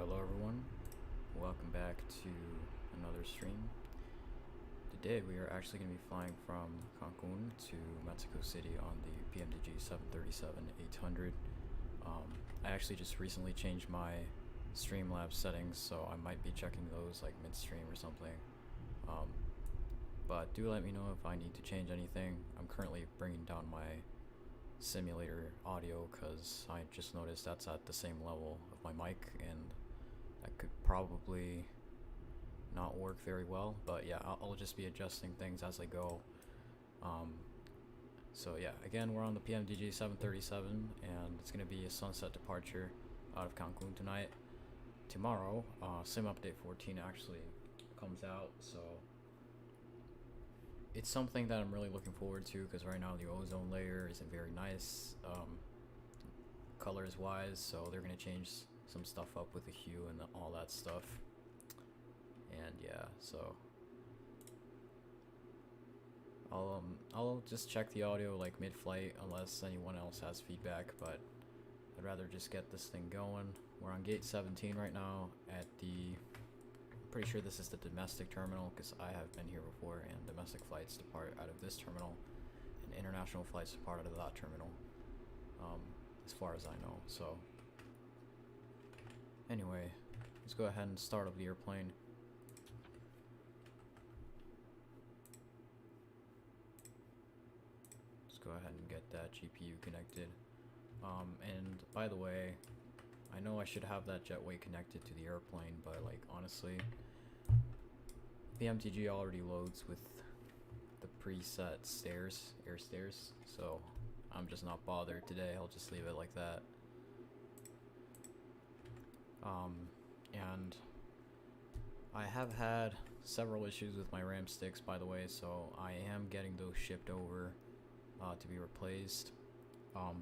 Hello everyone, welcome back to another stream. Today we are actually going to be flying from Cancun to Mexico City on the PMDG 737-800. I actually just recently changed my Streamlabs settings, so I might be checking those like mid-stream or something. But do let me know if I need to change anything. I'm currently bringing down my simulator audio because I just noticed that's at the same level of my mic, and that could probably not work very well, but yeah, I'll just be adjusting things as I go. So yeah, again, we're on the PMDG 737 and it's going to be a sunset departure out of Cancun tonight. Tomorrow, Sim Update 14 actually comes out, so it's something that I'm really looking forward to because right now the ozone layer isn't very nice colors wise, so they're going to change some stuff up with the hue and all that stuff. And yeah, so I'll just check the audio like mid-flight unless anyone else has feedback, but I'd rather just get this thing going. We're on gate 17 right now at the, I'm pretty sure this is the domestic terminal because I have been here before, and domestic flights depart out of this terminal and international flights depart out of that terminal, as far as I know. So anyway, let's go ahead and start up the airplane. Go ahead and get that GPU connected. And by the way, I know I should have that jetway connected to the airplane, but like honestly, PMDG already loads with the preset stairs, air stairs, so I'm just not bothered today. I'll just leave it like that. And I have had several issues with my RAM sticks, by the way, so I am getting those shipped over to be replaced,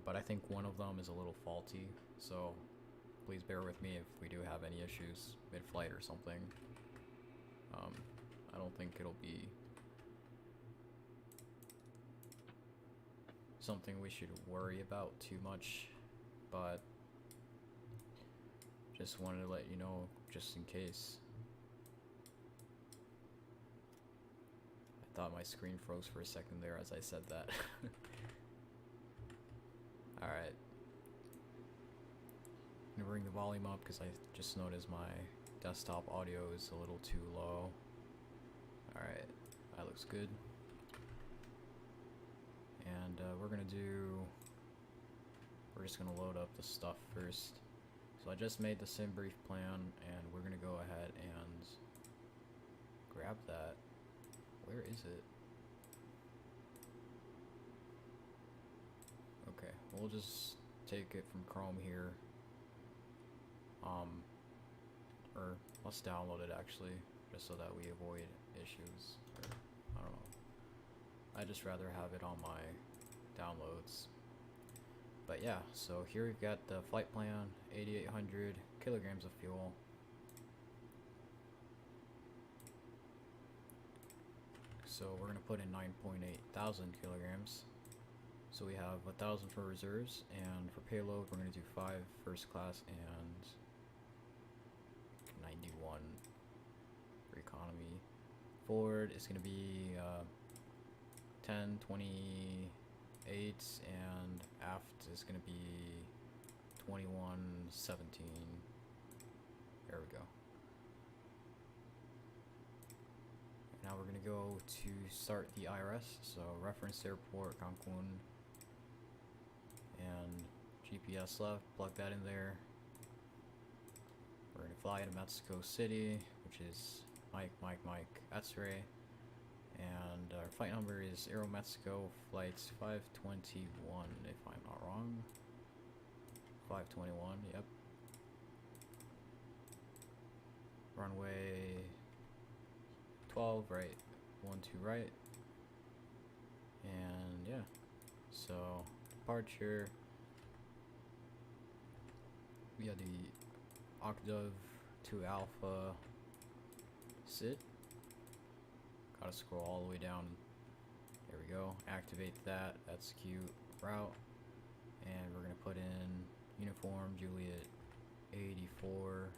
but I think one of them is a little faulty, so please bear with me if we do have any issues mid-flight or something. I don't think it'll be something we should worry about too much, but just wanted to let you know just in case. Thought my screen froze for a second there as I said that. Alright. I'm gonna bring the volume up because I just noticed my desktop audio is a little too low. Alright, that looks good. And we're just gonna load up the stuff first. So I just made the sim brief plan and we're gonna go ahead and grab that. Where is it? Okay, we'll just take it from Chrome here. Or let's download it actually, just so that we avoid issues. Or, I don't know. I just rather have it on my downloads. But yeah, so here we've got the flight plan, 8,800 kilograms of fuel. So we're gonna put in 9.8 thousand kilograms. So we have 1,000 for reserves, and for payload we're gonna do 5 first class and 91 for economy. Forward is gonna be 10, 28, and aft is gonna be 21, 17. There we go. Now we're gonna go to start the IRS, so reference airport Cancun, and GPS left, plug that in there. We're gonna fly to Mexico City, which is Mike, X-ray, and our flight number is Aero Mexico flights 521, if I'm not wrong. 521, yep. Runway 12 right, 12 right, and yeah, so departure, we got the Octave 2 Alpha sit, gotta scroll all the way down, there we go, activate that, that's cute, route, and we're gonna put in uniform Juliet 84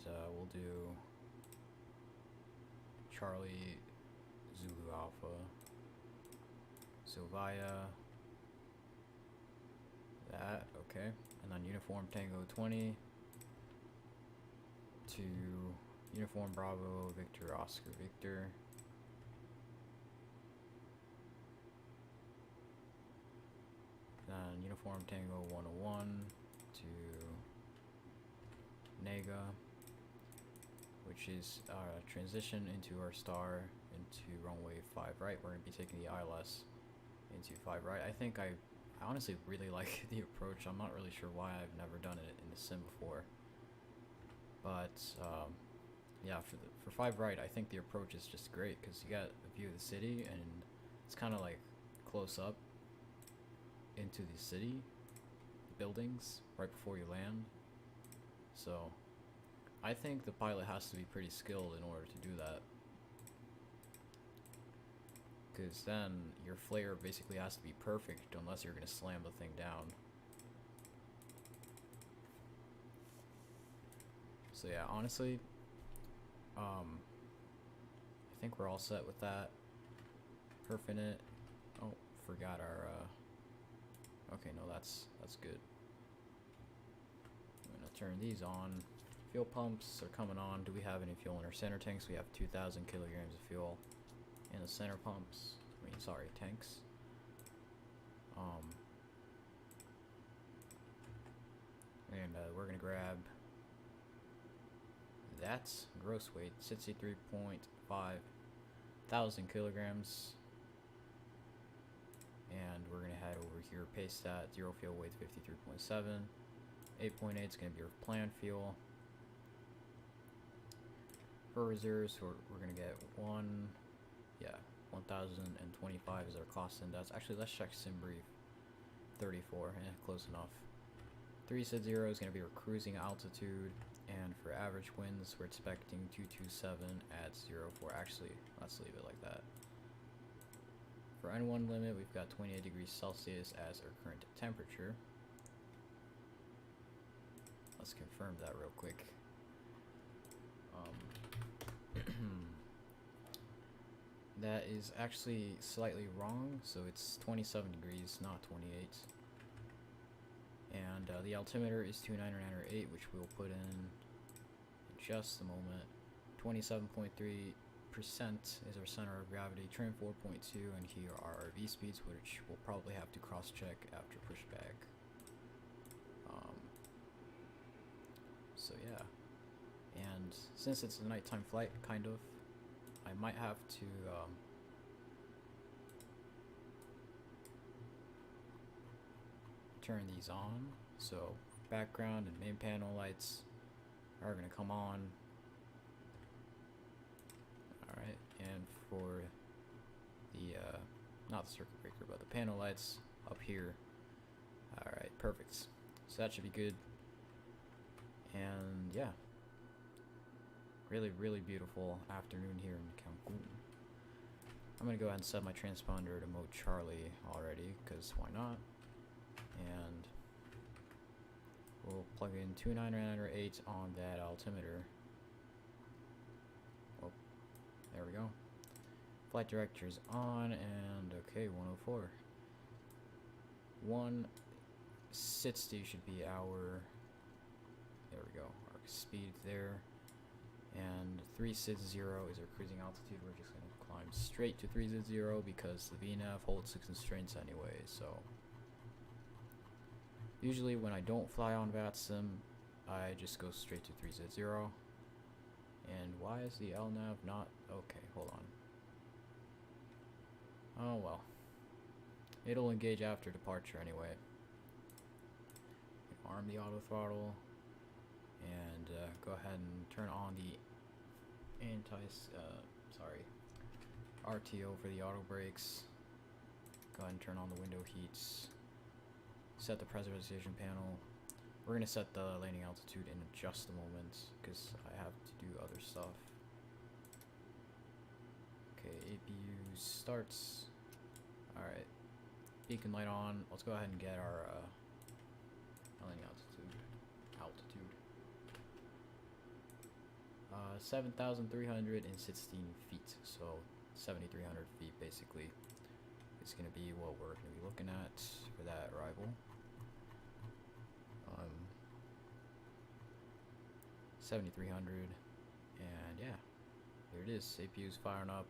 and we'll do Charlie Zulu Alpha, Sylvia, that, okay, and then Uniform Tango 20 to Uniform Bravo Victor Oscar Victor. Then Uniform Tango 101 to Nega, which is transition into our star into runway 5 right. We're going to be taking the ILS into 5 right. I think I honestly really like the approach. I'm not really sure why I've never done it in the sim before. But yeah, for 5 right, I think the approach is just great because you got a view of the city and it's kind of like close up into the city buildings right before you land. So I think the pilot has to be pretty skilled in order to do that, because then your flare basically has to be perfect unless you're going to slam the thing down. So yeah, honestly, I think we're all set with that. Perfing it. Oh, forgot our okay, no, that's good. I'm gonna turn these on. Fuel pumps are coming on. Do we have any fuel in our center tanks? We have 2,000 kilograms of fuel in the center pumps. I mean, sorry, tanks. And we're gonna grab that gross weight, 63.5 thousand kilograms. And we're gonna head over here, paste that, 0 fuel weight, 53.7. 8.8 is gonna be our planned fuel. For reserves, we're gonna get 1,025 is our cost index. Actually, let's check sim brief. 34, close enough. 360 is gonna be our cruising altitude, and for average winds, we're expecting 227 at 04. Actually, let's leave it like that. For N1 limit, we've got 28 degrees Celsius as our current temperature. Let's confirm that real quick. That is actually slightly wrong, so it's 27 degrees, not 28. And the altimeter is 29908, which we'll put in just a moment. 27.3% is our center of gravity, trim 4.2, and here are our V speeds, which we'll probably have to cross-check after pushback. So yeah, and since it's a nighttime flight, kind of, I might have to turn these on. So background and main panel lights are gonna come on. Alright, and for the not the circuit breaker, but the panel lights up here. Alright, perfect. So that should be good. And yeah, really beautiful afternoon here in Cancun. I'm gonna go ahead and set my transponder to mode Charlie already, because why not? And we'll plug in 29908 on that altimeter. Oh, there we go. Flight director's on, and okay, 104. 160 should be our, there we go, our speed there. And 360 is our cruising altitude. We're just going to climb straight to 360 because the VNAV holds the constraints anyway. So usually when I don't fly on VATSIM, I just go straight to 360. And why is the LNAV not? Okay, hold on. Oh well. It'll engage after departure anyway. Arm the auto throttle. And go ahead and turn on the RTO for the auto brakes. Go ahead and turn on the window heats. Set the pressurization panel. We're going to set the landing altitude in just a moment because I have to do other stuff. Okay, APU starts. Alright, beacon light on. Let's go ahead and get our landing altitude. 7,316 feet, so 7,300 feet basically is going to be what we're going to be looking at for that arrival. 7,300, and yeah, there it is. APU's firing up.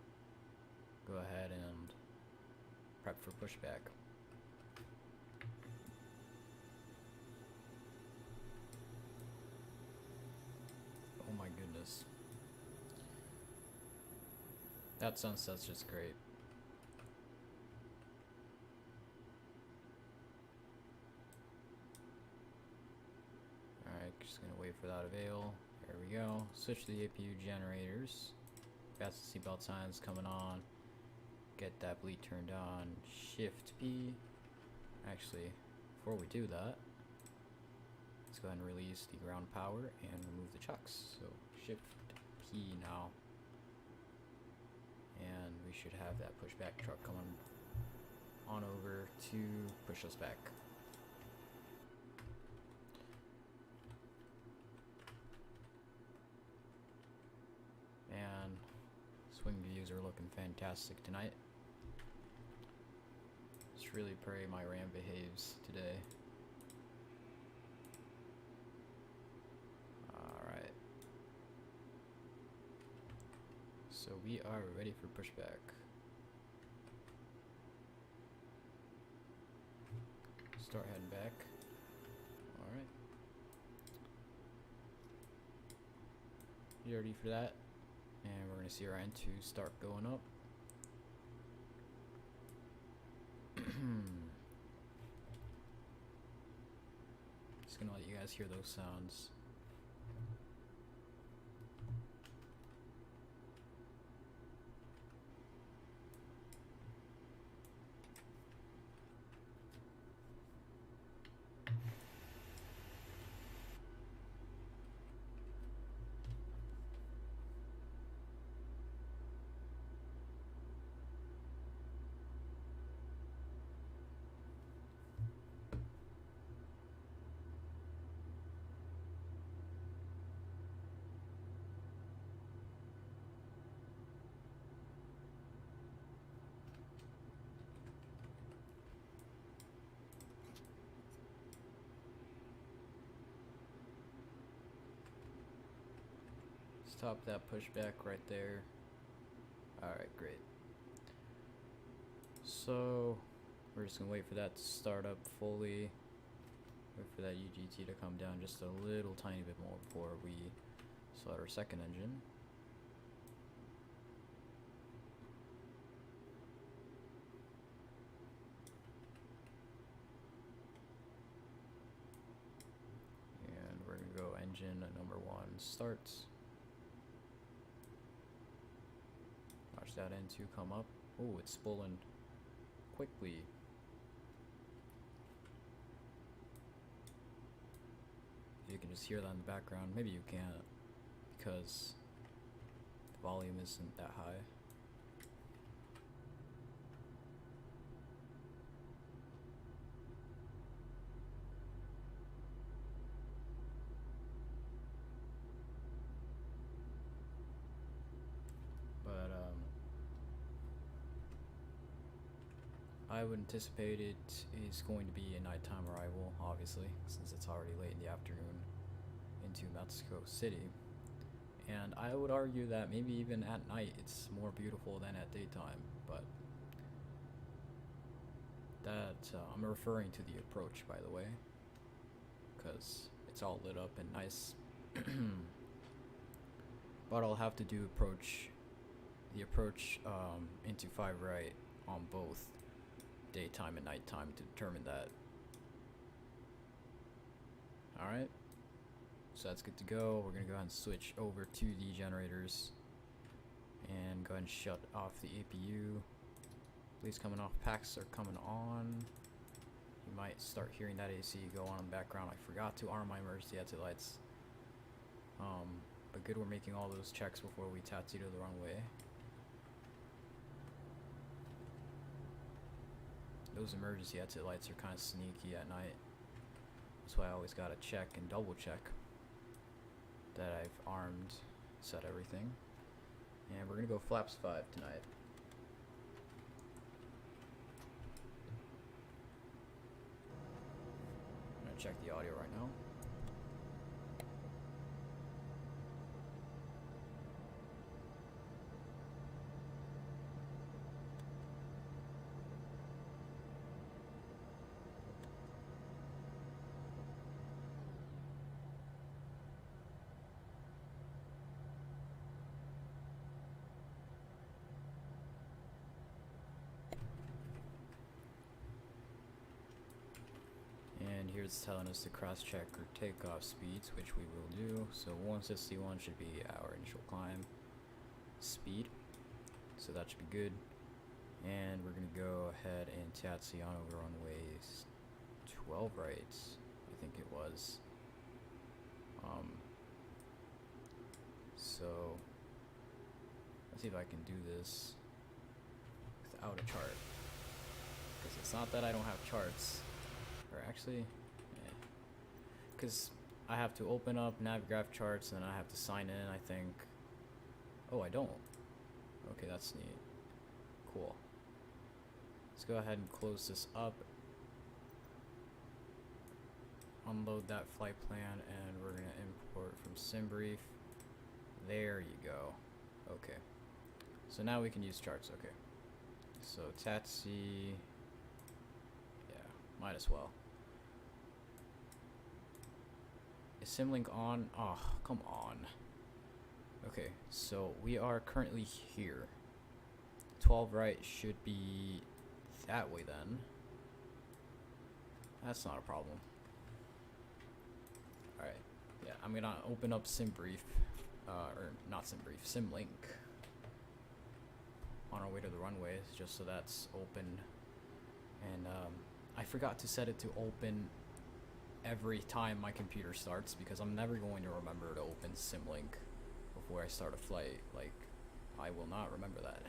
Go ahead and prep for pushback. Oh my goodness. That sunset's just great. Alright, just gonna wait for that avail. There we go. Switch to the APU generators. Got the seatbelt signs coming on. Get that bleed turned on. Shift P. Actually, before we do that, let's go ahead and release the ground power and remove the chucks. So Shift P now. And we should have that pushback truck coming on over to push us back. And swing views are looking fantastic tonight. Just really pray my RAM behaves today. Alright. So we are ready for pushback. Start heading back. Alright. You ready for that? And we're going to see our N2 start going up. Just going to let you guys hear those sounds. Stop that pushback right there. Alright, great. So we're just gonna wait for that to start up fully. Wait for that UGT to come down just a little tiny bit more before we start our second engine. And we're gonna go engine number 1 starts. Watch that N2 come up. Oh, it's spooling quickly. You can just hear that in the background. Maybe you can't because the volume isn't that high. I would anticipate it is going to be a nighttime arrival, obviously, since it's already late in the afternoon into Mexico City. And I would argue that maybe even at night it's more beautiful than at daytime, but that I'm referring to the approach, by the way, because it's all lit up and nice. But I'll have to do the approach into 5 right on both daytime and nighttime to determine that. Alright, so that's good to go. We're gonna go ahead and switch over to the generators and go ahead and shut off the APU. Leads coming off, packs are coming on. You might start hearing that AC go on in the background. I forgot to arm my emergency exit lights. But good, we're making all those checks before we tattoo to the runway. Those emergency exit lights are kind of sneaky at night. That's why I always gotta check and double check that I've armed set everything. And we're gonna go flaps 5 tonight. I'm gonna check the audio right now. And here it's telling us to cross-check our takeoff speeds, which we will do. So 161 should be our initial climb speed, so that should be good. And we're gonna go ahead and taxi on over runways 12 right, I think it was. So let's see if I can do this without a chart, because it's not that I don't have charts. Or actually, because I have to open up Navigraph charts and then I have to sign in, I think. Oh, I don't. Okay, that's neat. Cool. Let's go ahead and close this up. Unload that flight plan, and we're going to import from SimBrief. There you go. Okay. So now we can use charts, okay. So taxi, yeah, might as well. Is Simlink on? Oh, come on. Okay, so we are currently here. 12 right should be that way then. That's not a problem. Alright, yeah, I'm gonna open up SimBrief, or not SimBrief, Simlink on our way to the runways, just so that's open. And I forgot to set it to open every time my computer starts, because I'm never going to remember to open Simlink before I start a flight. Like, I will not remember that.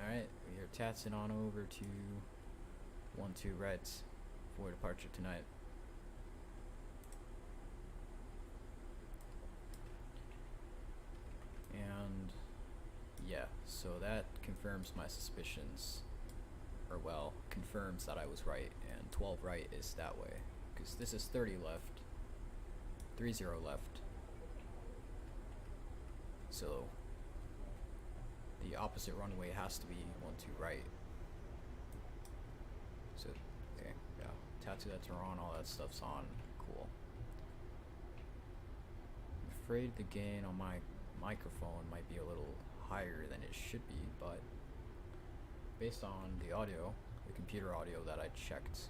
Alright, we are tatzing on over to 12 Reds for departure tonight. And yeah, so that confirms my suspicions, or well, confirms that I was right, and 12 right is that way, because this is 30 left, 30 left, so the opposite runway has to be 12 right. So, okay, yeah, tattoo that's on, all that stuff's on, cool. I'm afraid the gain on my microphone might be a little higher than it should be, but based on the audio, the computer audio that I checked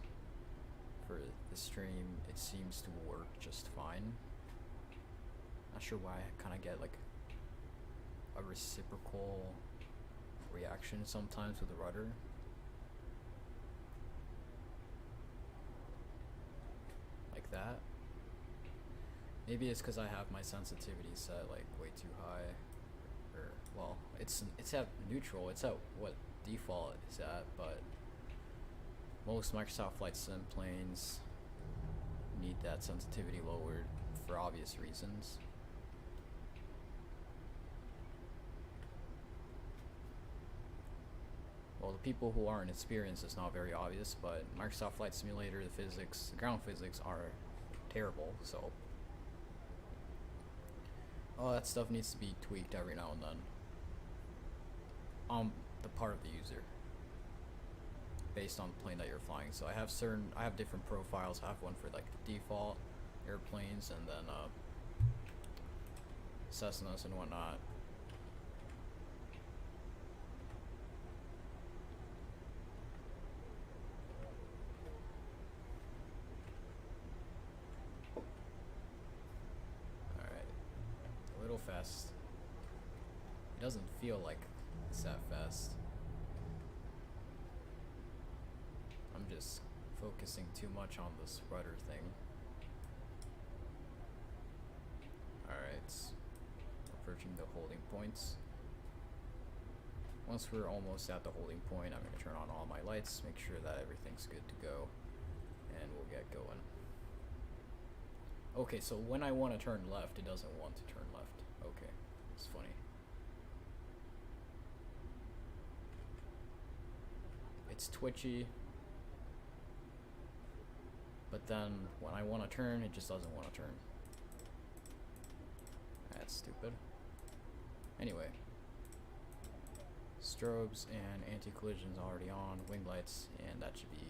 for the stream, it seems to work just fine. Not sure why I kind of get like a reciprocal reaction sometimes with the rudder. Like that. Maybe it's because I have my sensitivity set like way too high. Or, well, it's at neutral, it's at what default is at, but most Microsoft Flight Sim planes need that sensitivity lowered for obvious reasons. Well, the people who aren't experienced, it's not very obvious, but Microsoft Flight Simulator, the physics, the ground physics are terrible, so all that stuff needs to be tweaked every now and then on the part of the user, based on the plane that you're flying. So I have different profiles. I have one for like the default airplanes, and then Cessnas and whatnot. Fast. It doesn't feel like it's that fast. I'm just focusing too much on this rudder thing. Alright, approaching the holding points. Once we're almost at the holding point, I'm going to turn on all my lights, make sure that everything's good to go, and we'll get going. Okay, so when I want to turn left, it doesn't want to turn left. Okay, it's funny. It's twitchy, but then when I want to turn, it just doesn't want to turn. That's stupid. Anyway, strobes and anti-collision's already on, wing lights, and that should be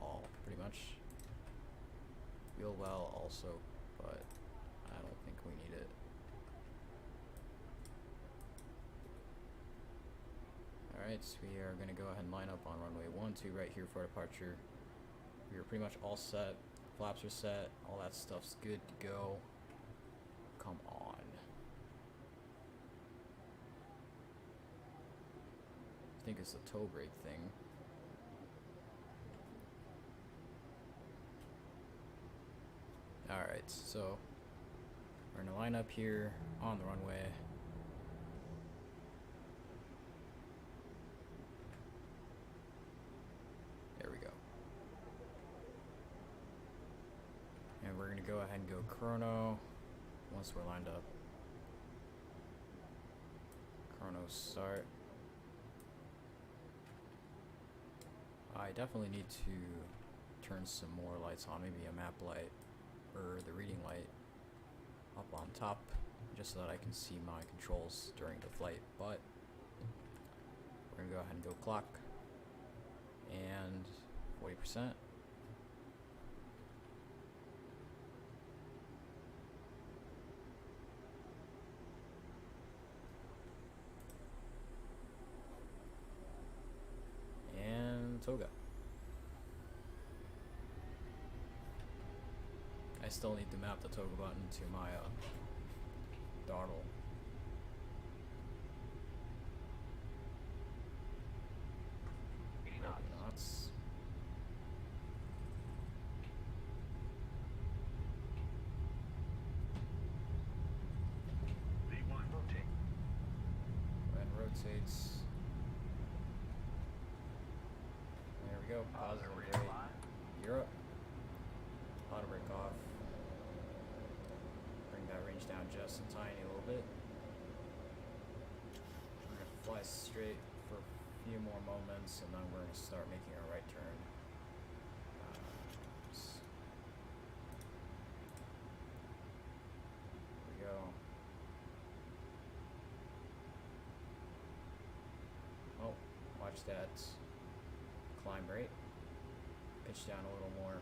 all pretty much. Wheel well also, but I don't think we need it. Alright, so we are going to go ahead and line up on runway 12 right here for departure. We are pretty much all set. Flaps are set. All that stuff's good to go. Come on. I think it's the toe brake thing. Alright, so we're going to line up here on the runway. There we go. And we're going to go ahead and go chrono once we're lined up. Chrono start. I definitely need to turn some more lights on, maybe a map light or the reading light up on top, just so that I can see my controls during the flight. But we're gonna go ahead and go clock and 40%. And toga. I still need to map the toga button to my throttle. Knots. V1 rotate. And rotates. There we go. Positive rate. Europe. Auto brake off. Bring that range down just a tiny little bit. We're gonna fly straight for a few more moments, and then we're gonna start making a right turn. Here we go. Oh, watch that climb rate. Pitch down a little more.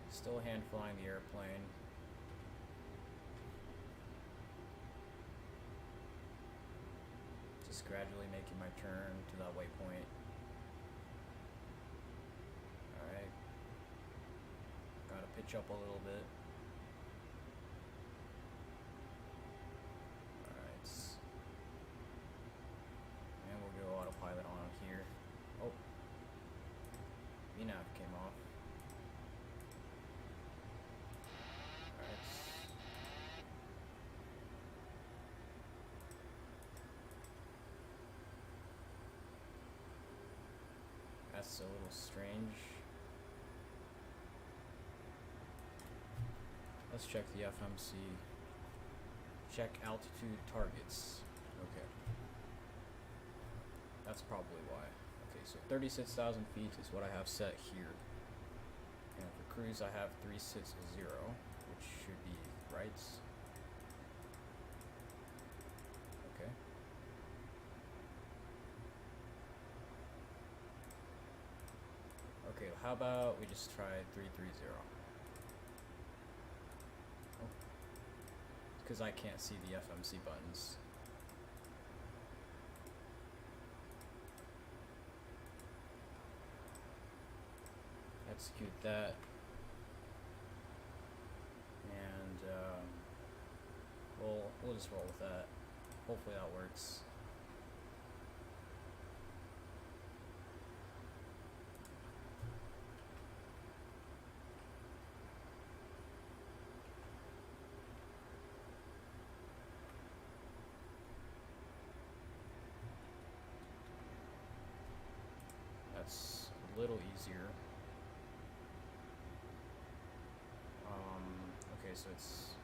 Still hand flying the airplane. Just gradually making my turn to that waypoint. Alright. Gotta pitch up a little bit. Alright. And we'll go autopilot on here. Oh. VNAV came off. That's a little strange. Let's check the FMC. Check altitude targets. Okay. That's probably why. Okay, so 36,000 feet is what I have set here. And for cruise I have 360, which should be right. Okay. Okay, how about we just try 330? Oh. Because I can't see the FMC buttons. execute that, and we'll just roll with that. Hopefully that works. That's a little easier. Okay, so it's,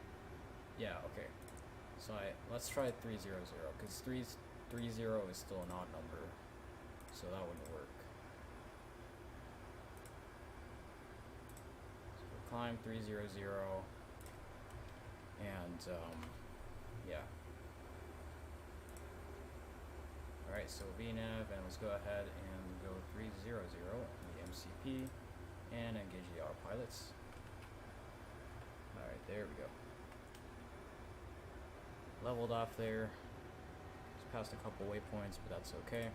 yeah, okay. So let's try 300, because 330 is still an odd number, so that wouldn't work. So we'll climb 300, and yeah. Alright, so VNav, and let's go ahead and go 300 on the MCP, and engage the autopilots. Alright, there we go. Leveled off there. Just passed a couple waypoints, but that's okay.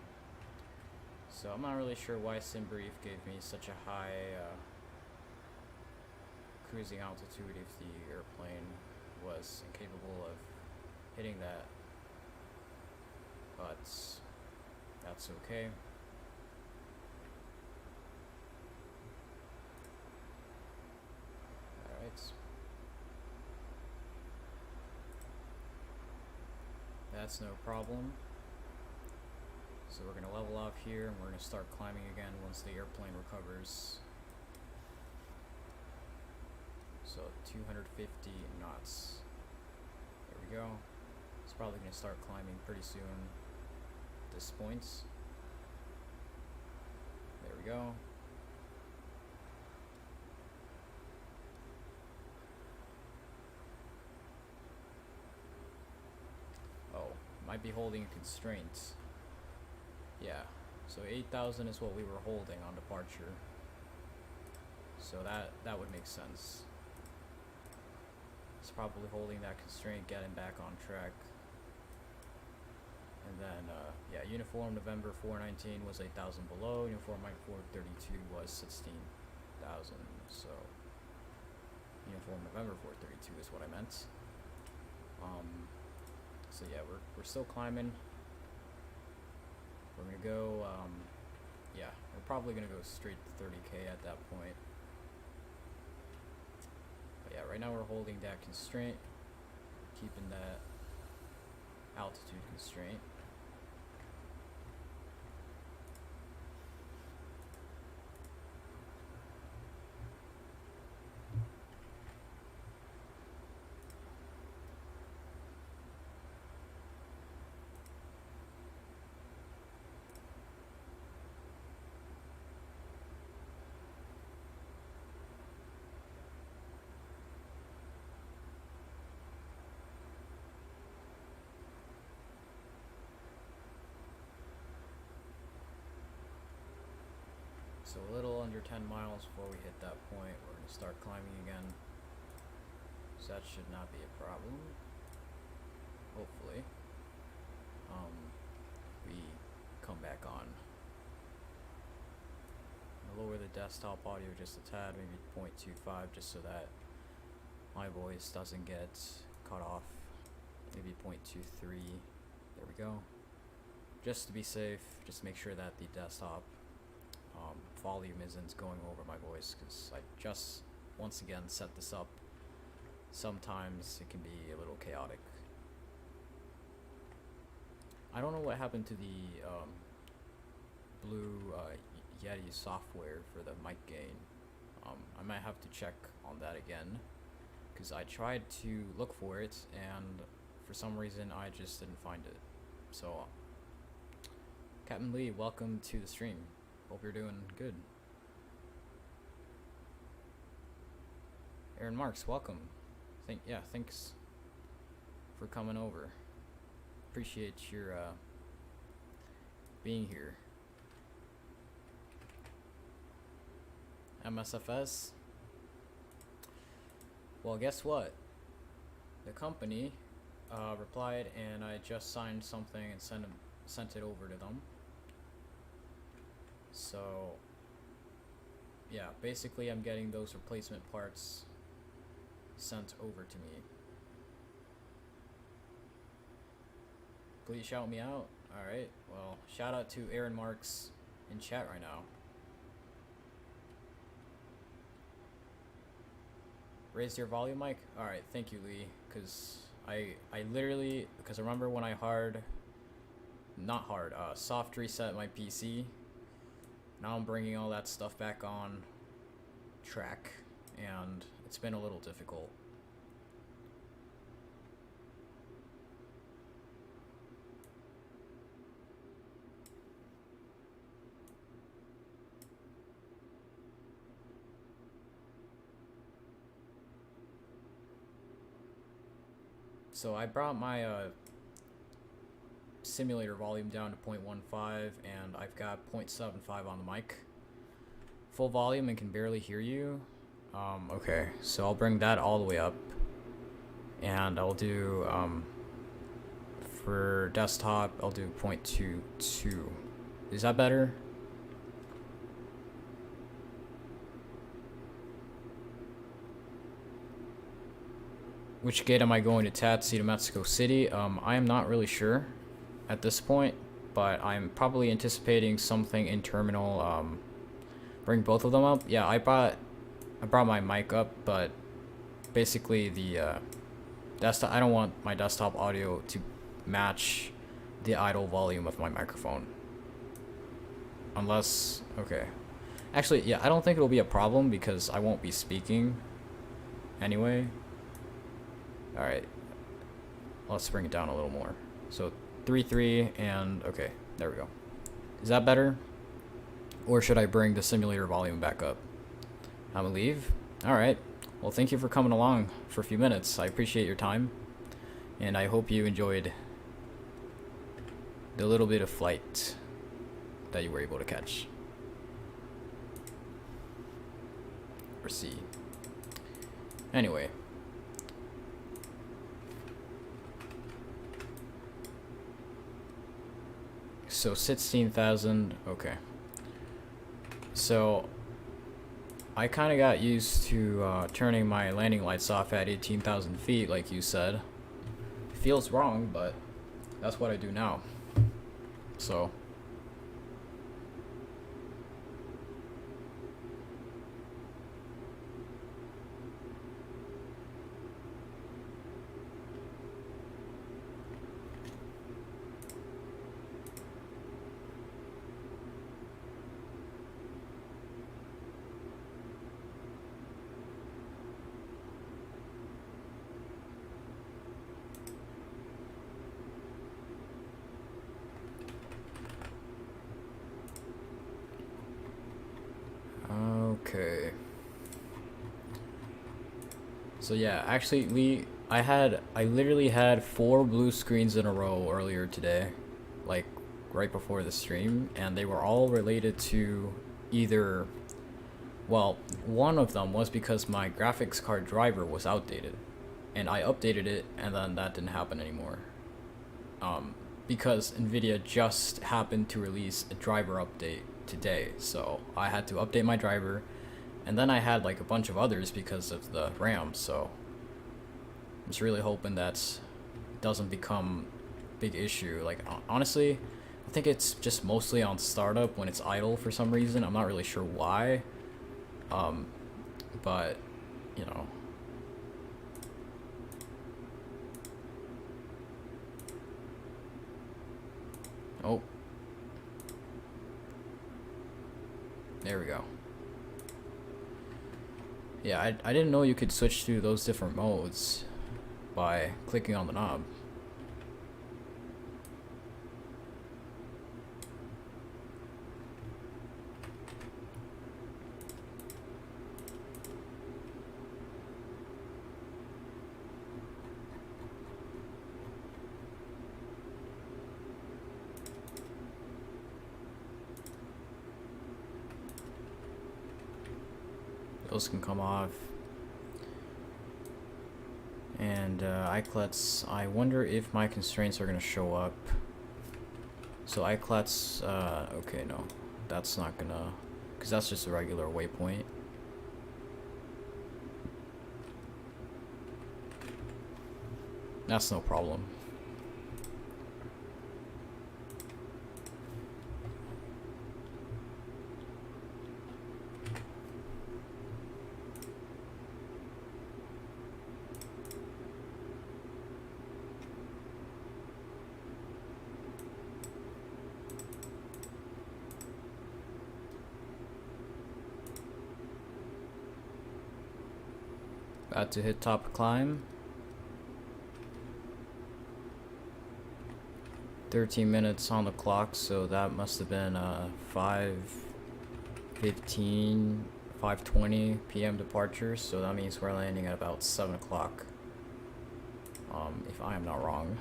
So I'm not really sure why SimBrief gave me such a high cruising altitude if the airplane was incapable of hitting that, but that's okay. Alright. That's no problem. So we're going to level off here, and we're going to start climbing again once the airplane recovers. So 250 knots. There we go. It's probably going to start climbing pretty soon at this point. There we go. Oh, might be holding a constraint. Yeah, so 8,000 is what we were holding on departure. So that would make sense. It's probably holding that constraint, getting back on track. And then, yeah, uniform November 419 was 8,000 below. Uniform Mike 432 was 16,000. So, uniform November 432 is what I meant. So yeah, we're still climbing. We're gonna go, yeah, we're probably gonna go straight to 30K at that point. But yeah, right now we're holding that constraint, keeping that altitude constraint. So a little under 10 miles before we hit that point, we're going to start climbing again. So that should not be a problem, hopefully. We come back on. I'll lower the desktop audio just a tad, maybe 0.25, just so that my voice doesn't get cut off. Maybe 0.23, there we go. Just to be safe, just make sure that the desktop volume isn't going over my voice, because I just once again set this up. Sometimes it can be a little chaotic. I don't know what happened to the Blue Yeti software for the mic gain. I might have to check on that again, because I tried to look for it and for some reason I just didn't find it. So Captain Lee, welcome to the stream. Hope you're doing good. Aaron Marks, welcome. Thanks for coming over. Appreciate your being here. MSFS. Well, guess what? The company replied, and I just signed something and sent it over to them. So yeah, basically I'm getting those replacement parts sent over to me. Please shout me out. Alright, well, shout out to Aaron Marks in chat right now. Raise your volume, Mike? Alright, thank you, Lee, because I literally, because I remember when I soft reset my PC. Now I'm bringing all that stuff back on track, and it's been a little difficult. So I brought my simulator volume down to 0.15, and I've got 0.75 on the mic. Full volume and can barely hear you. Okay, so I'll bring that all the way up, and I'll do for desktop I'll do 0.22. Is that better? Which gate am I going to Tatsy to Mexico City? I am not really sure at this point, but I'm probably anticipating something in terminal. Bring both of them up. Yeah, I brought my mic up, but basically the desktop. I don't want my desktop audio to match the idle volume of my microphone. Unless, okay, actually, yeah, I don't think it'll be a problem because I won't be speaking anyway. All right, let's bring it down a little more. So 3.3 and okay, there we go. Is that better? Or should I bring the simulator volume back up? I'm gonna leave. All right. Well, thank you for coming along for a few minutes. I appreciate your time, and I hope you enjoyed the little bit of flight that you were able to catch. Or see. Anyway. So 16,000, okay. So I kind of got used to turning my landing lights off at 18,000 feet, like you said. It feels wrong, but that's what I do now. So. Okay. So yeah, actually, Lee, I literally had 4 blue screens in a row earlier today, like right before the stream, and they were all related to either, well, one of them was because my graphics card driver was outdated, and I updated it, and then that didn't happen anymore. Because NVIDIA just happened to release a driver update today, so I had to update my driver, and then I had like a bunch of others because of the RAM, so I'm just really hoping that doesn't become a big issue. Like, honestly, I think it's just mostly on startup when it's idle for some reason. I'm not really sure why, but, you know. Oh. There we go. Yeah, I didn't know you could switch to those different modes by clicking on the knob. Those can come off. And iClets, I wonder if my constraints are going to show up. So iClets, okay, no, that's not going to because that's just a regular waypoint. That's no problem. About to hit top climb. 13 minutes on the clock, so that must have been 5:15, 5:20 p.m. departure. So that means we're landing at about 7 o'clock. If I am not wrong.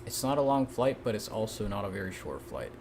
It's not a long flight, but it's also not a very short flight.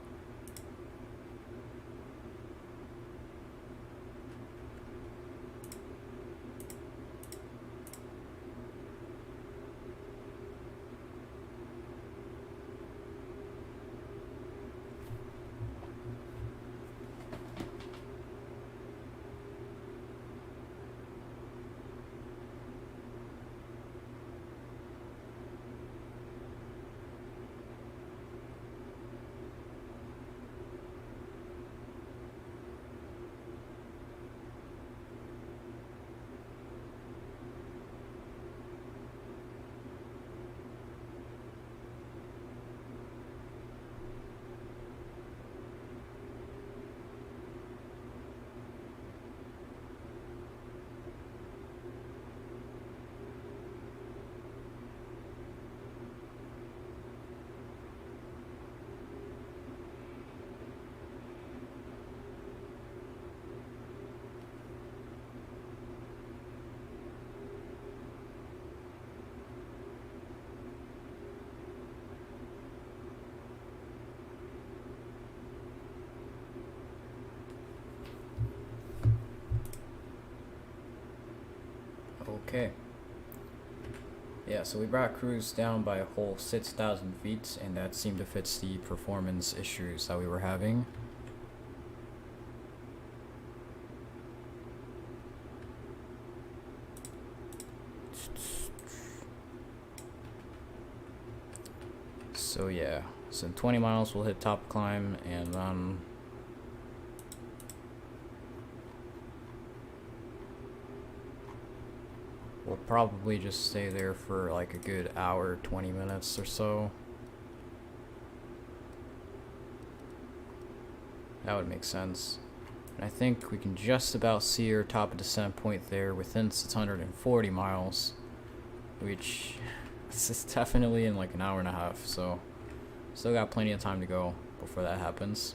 Okay. Yeah, so we brought cruise down by a whole 6,000 feet, and that seemed to fit the performance issues that we were having. So yeah, so in 20 miles we'll hit top climb, and we'll probably just stay there for like a good hour, 20 minutes or so. That would make sense. And I think we can just about see our top of descent point there within 640 miles, which is definitely in like an hour and a half, so still got plenty of time to go before that happens.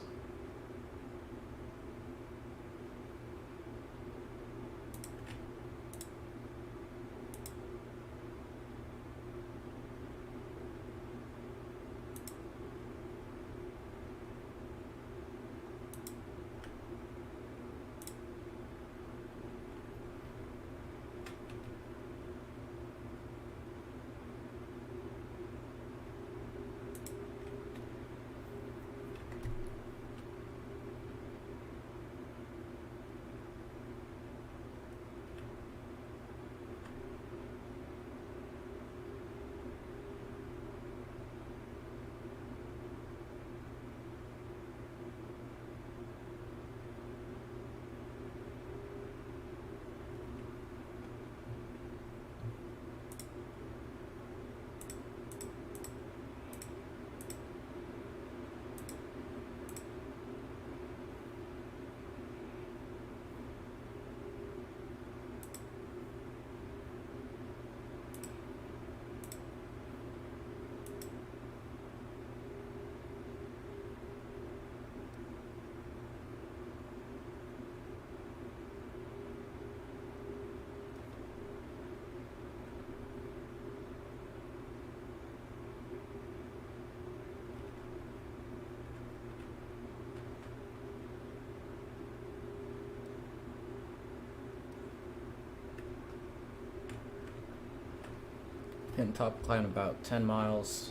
Hitting top climb about 10 miles.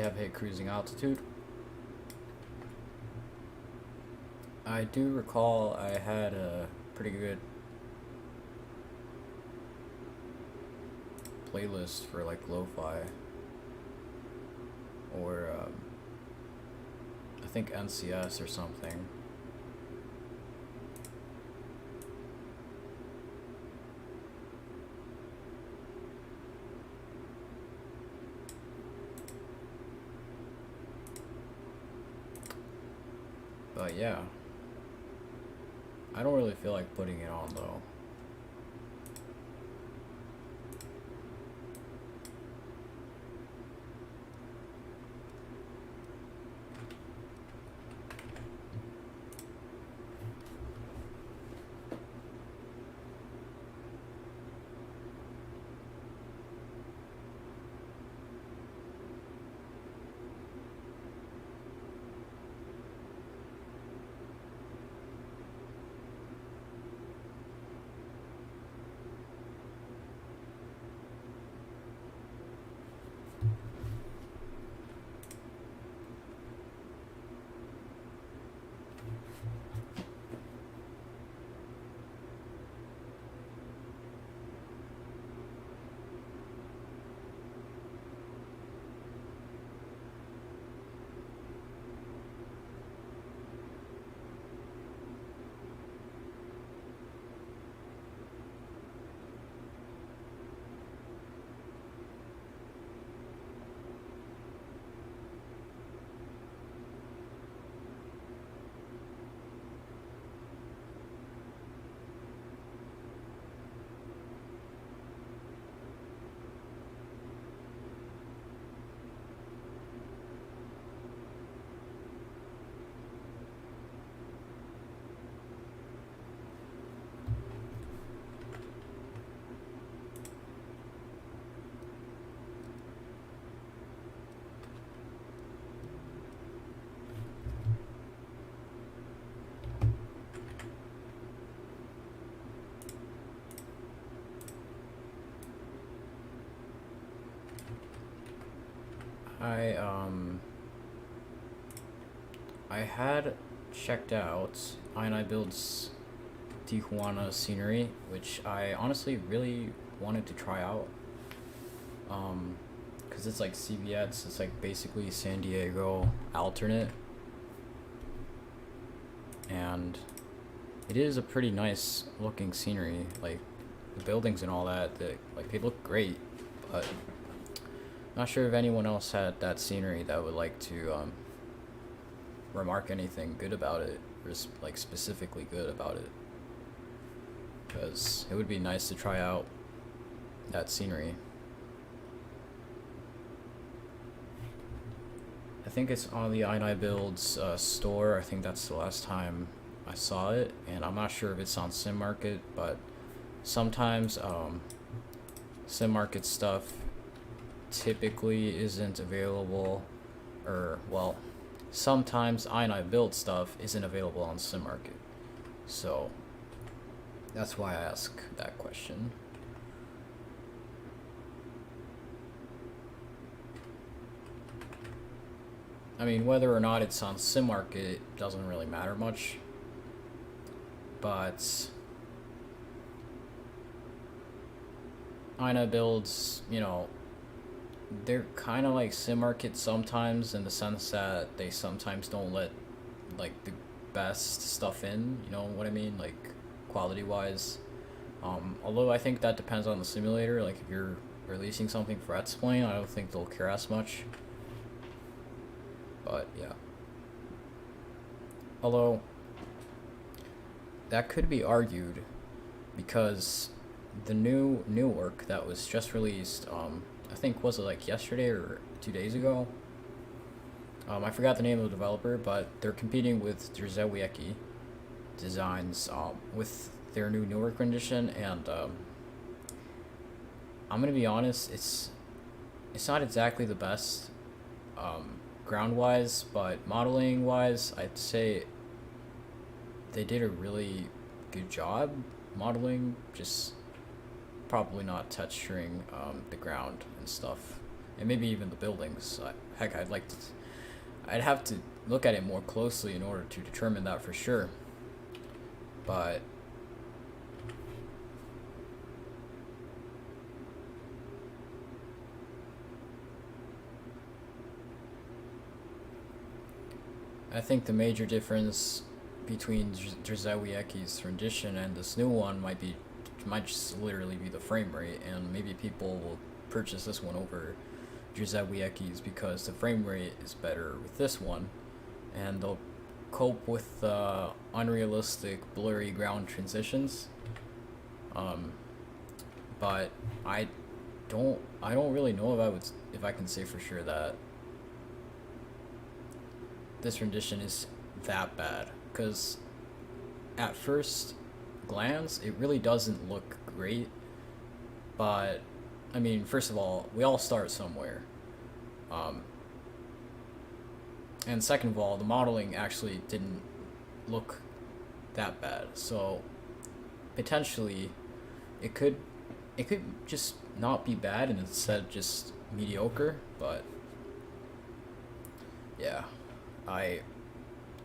have hit cruising altitude. I do recall I had a pretty good playlist for like lo-fi, or I think NCS or something. But yeah, I don't really feel like putting it on though. I had checked out INI-Build's Tijuana scenery, which I honestly really wanted to try out. Cause it's like CBX, it's like basically San Diego alternate, and it is a pretty nice looking scenery. Like the buildings and all that, they look great, but not sure if anyone else had that scenery that would like to remark anything good about it, or like specifically good about it, because it would be nice to try out that scenery. I think it's on the INI-Build's store. I think that's the last time I saw it, and I'm not sure if it's on Sim Market, but sometimes Sim Market stuff typically isn't available, or well, sometimes INI-Build stuff isn't available on Sim Market, so that's why I ask that question. I mean, whether or not it's on Sim Market doesn't really matter much, but INI-Builds, you know, they're kind of like Sim Market sometimes, in the sense that they sometimes don't let like the best stuff in, you know what I mean, like quality wise. Although I think that depends on the simulator. Like if you're releasing something for X-Plane, I don't think they'll care as much. But yeah. Although that could be argued, because the new work that was just released, I think, was it like yesterday or 2 days ago? I forgot the name of the developer, but they're competing with Drzewiecki Designs with their new Newark rendition, and I'm gonna be honest, it's not exactly the best ground wise, but modeling wise, I'd say they did a really good job modeling, just probably not texturing the ground and stuff and maybe even the buildings. Heck, I'd have to look at it more closely in order to determine that for sure. But I think the major difference between Drzewieki's rendition and this new one might just literally be the frame rate, and maybe people will purchase this one over Drzewieki's because the frame rate is better with this one, and they'll cope with unrealistic blurry ground transitions. But I don't really know if I can say for sure that this rendition is that bad, because at first glance it really doesn't look great. But I mean, first of all, we all start somewhere, and second of all, the modeling actually didn't look that bad, so potentially it could just not be bad and instead just mediocre. But yeah, I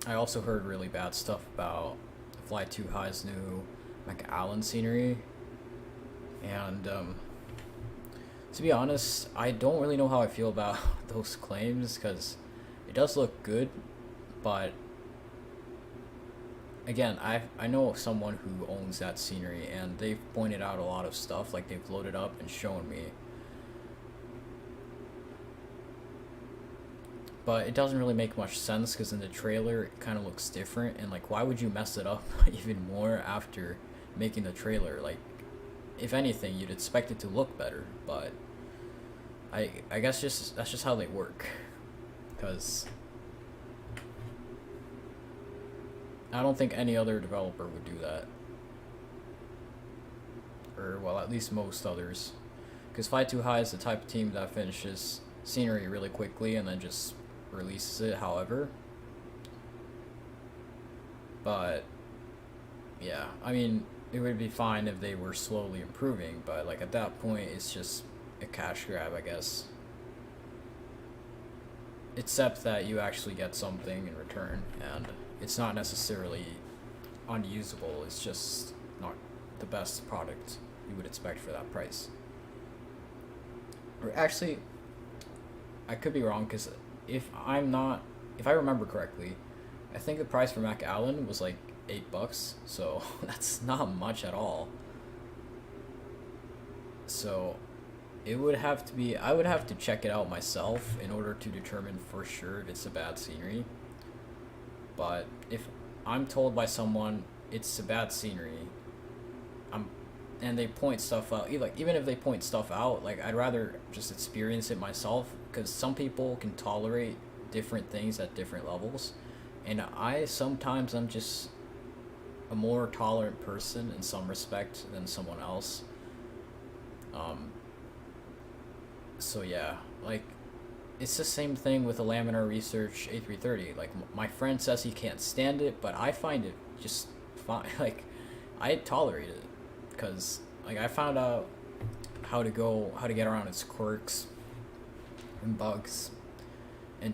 also heard really bad stuff about Fly Too High's new McAllen scenery, and to be honest, I don't really know how I feel about those claims, because it does look good, but again, I know someone who owns that scenery, and they've pointed out a lot of stuff, like they've loaded up and shown me. But it doesn't really make much sense, because in the trailer it kind of looks different, and like, why would you mess it up even more after making the trailer? Like, if anything, you'd expect it to look better, but I guess that's just how they work, because I don't think any other developer would do that, or well, at least most others, because Fly Too High is the type of team that finishes scenery really quickly and then just releases it however. But yeah, I mean, it would be fine if they were slowly improving, but like at that point it's just a cash grab, I guess, except that you actually get something in return, and it's not necessarily unusable, it's just not the best product you would expect for that price. Or actually, I could be wrong, because if I remember correctly, I think the price for McAllen was like $8, so that's not much at all. So I would have to check it out myself in order to determine for sure if it's a bad scenery. But if I'm told by someone it's a bad scenery, and they point stuff out, even if they point stuff out, like, I'd rather just experience it myself, because some people can tolerate different things at different levels, and I'm just a more tolerant person in some respect than someone else. So yeah, like, it's the same thing with the Laminar Research A330. Like, my friend says he can't stand it, but I find it just fine. Like, I tolerate it, because like, I found out how to get around its quirks and bugs, and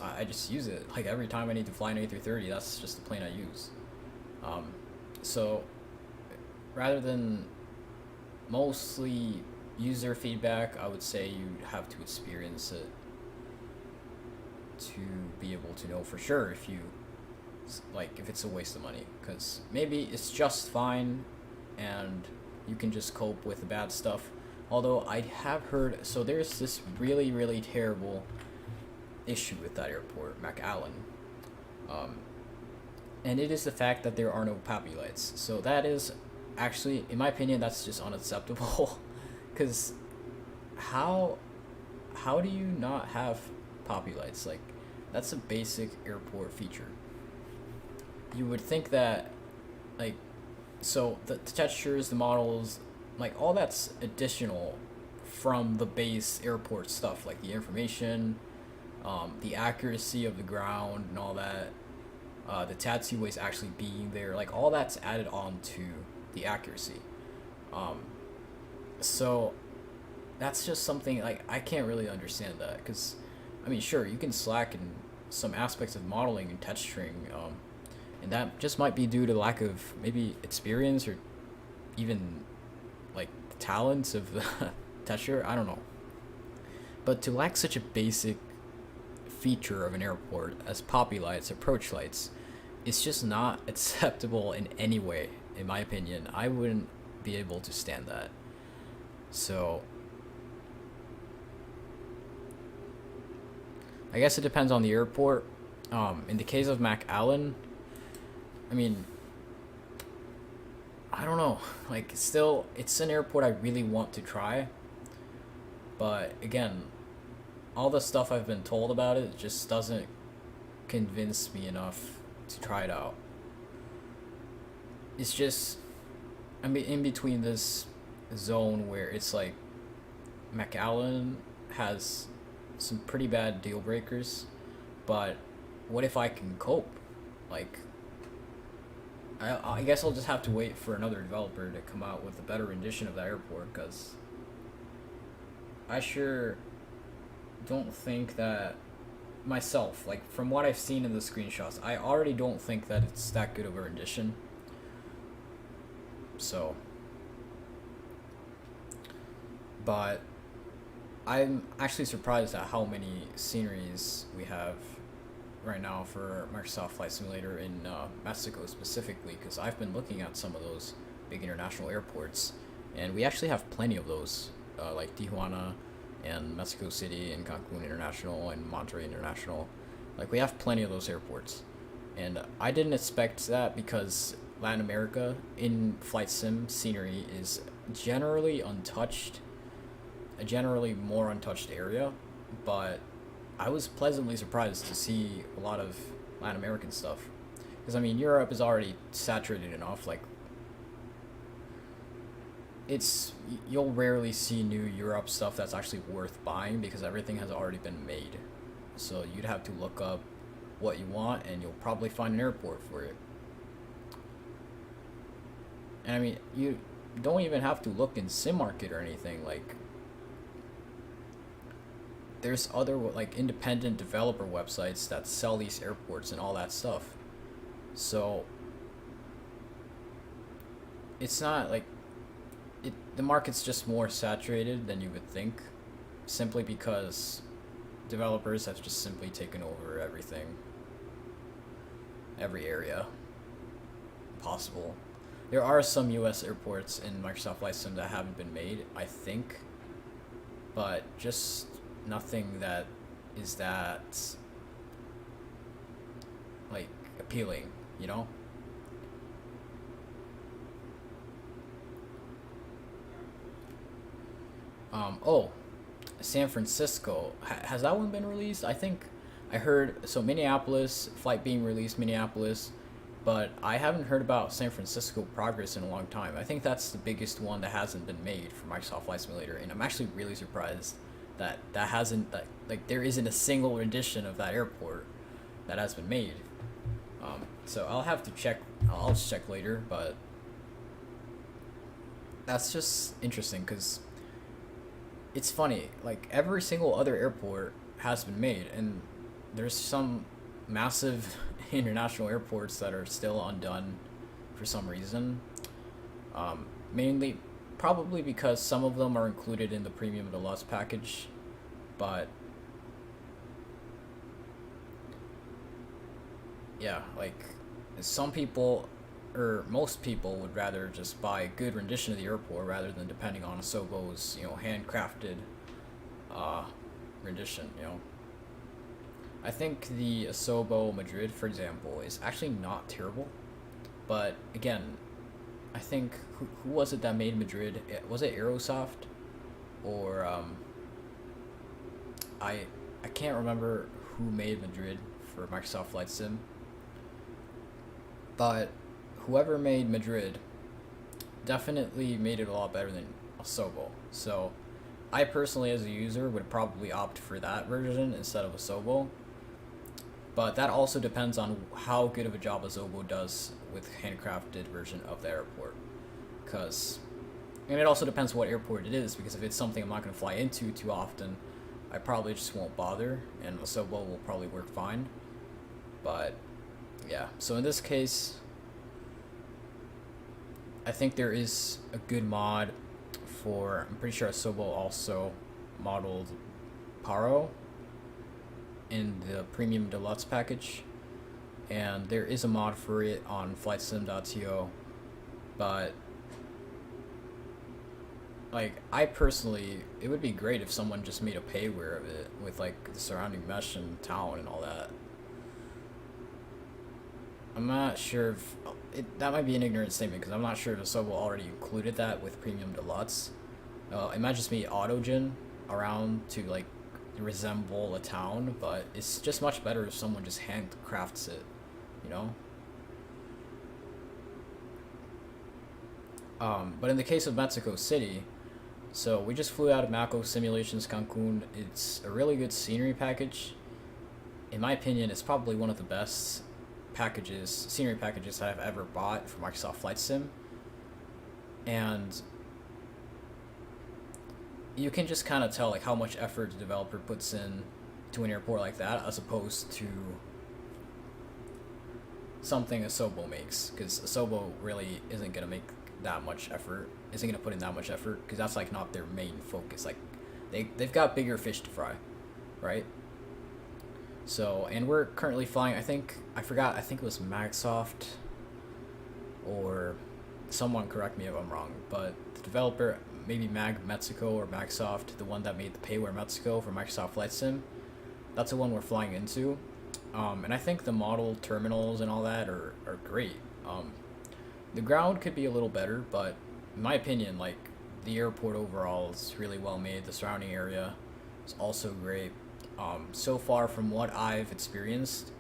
I just use it. Like, every time I need to fly an A330, that's just the plane I use. So rather than mostly user feedback, I would say you have to experience it to be able to know for sure if it's a waste of money, because maybe it's just fine and you can just cope with the bad stuff. Although I have heard, so there's this really, really terrible issue with that airport, McAllen, and it is the fact that there are no PAPI lights. So that is actually, in my opinion, that's just unacceptable. Because how do you not have PAPI lights? Like, that's a basic airport feature. You would think that, like, so the textures, the models, like, all that's additional from the base airport stuff, like the information, the accuracy of the ground and all that, the taxiways actually being there, like, all that's added on to the accuracy. So that's just something like I can't really understand that because, I mean, sure you can slack in some aspects of modeling and texturing, and that just might be due to lack of maybe experience or even like talents of the texture. I don't know, but to lack such a basic feature of an airport as poppy lights, approach lights, it's just not acceptable in any way. In my opinion, I wouldn't be able to stand that. So I guess it depends on the airport. In the case of McAllen, I mean, I don't know. Like, still, it's an airport I really want to try. But again, all the stuff I've been told about it just doesn't convince me enough to try it out. It's just, I mean, in between this zone where it's like McAllen has some pretty bad deal breakers, but what if I can cope? Like, I guess I'll just have to wait for another developer to come out with a better rendition of that airport, because I sure don't think that myself, like from what I've seen in the screenshots, I already don't think that it's that good of a rendition. So, but I'm actually surprised at how many sceneries we have right now for Microsoft Flight Simulator in Mexico specifically, because I've been looking at some of those big international airports, and we actually have plenty of those, like Tijuana and Mexico City and Cancun International and Monterrey International. Like, we have plenty of those airports, and I didn't expect that because Latin America in flight sim scenery is generally untouched, a generally more untouched area, but I was pleasantly surprised to see a lot of Latin American stuff. Because, I mean, Europe is already saturated enough. Like, you'll rarely see new Europe stuff that's actually worth buying because everything has already been made. So you'd have to look up what you want, and you'll probably find an airport for it. And I mean, you don't even have to look in SimMarket or anything. Like, there's other like independent developer websites that sell these airports and all that stuff. So it's not like the market's just more saturated than you would think, simply because developers have just simply taken over everything, every area possible. There are some US airports in Microsoft Flight Sim that haven't been made, I think, but just nothing that is that like appealing, you know? Oh, San Francisco. Has that one been released? I think I heard, so Minneapolis, flight being released, Minneapolis, but I haven't heard about San Francisco progress in a long time. I think that's the biggest one that hasn't been made for Microsoft Flight Simulator, and I'm actually really surprised that hasn't, that like there isn't a single rendition of that airport that has been made. So I'll have to check. I'll just check later, but that's just interesting because it's funny. Like, every single other airport has been made, and there's some massive international airports that are still undone for some reason. Mainly, probably because some of them are included in the Premium Deluxe package, but yeah, like, some people, or most people, would rather just buy a good rendition of the airport rather than depending on Asobo's, handcrafted rendition, I think the Asobo Madrid, for example, is actually not terrible, but again, I think, who was it that made Madrid? Was it Aerosoft? Or, I can't remember who made Madrid for Microsoft Flight Sim, but whoever made Madrid definitely made it a lot better than Asobo. So I personally, as a user, would probably opt for that version instead of Asobo. But that also depends on how good of a job Asobo does with handcrafted version of the airport. Because And it also depends what airport it is, because if it's something I'm not going to fly into too often, I probably just won't bother, and Asobo will probably work fine. But yeah, so in this case, I think there is a good mod for, I'm pretty sure Asobo also modeled Paro in the Premium Deluxe package, and there is a mod for it on flightsim.to, but like, I personally, it would be great if someone just made a payware of it with like the surrounding mesh and town and all that. I'm not sure if that might be an ignorant statement, because I'm not sure if Asobo already included that with Premium Deluxe. It might just be autogen around to like resemble a town, but it's just much better if someone just handcrafts it, you know? But in the case of Mexico City, so we just flew out of Mako Simulations Cancun. It's a really good scenery package. In my opinion, it's probably one of the best scenery packages I've ever bought for Microsoft Flight Sim. And you can just kind of tell like how much effort the developer puts in to an airport like that, as opposed to something Asobo makes, because Asobo really isn't gonna make that much effort, isn't gonna put in that much effort, because that's like not their main focus. Like they've got bigger fish to fry, right? So, and we're currently flying, I think it was Magsoft, or someone correct me if I'm wrong, but the developer, maybe Mag Mexico or Magsoft, the one that made the payware Mexico for Microsoft Flight Sim, that's the one we're flying into. And I think the model terminals and all that are great. The ground could be a little better, but in my opinion, like, the airport overall is really well made. The surrounding area is also great. So far from what I've experienced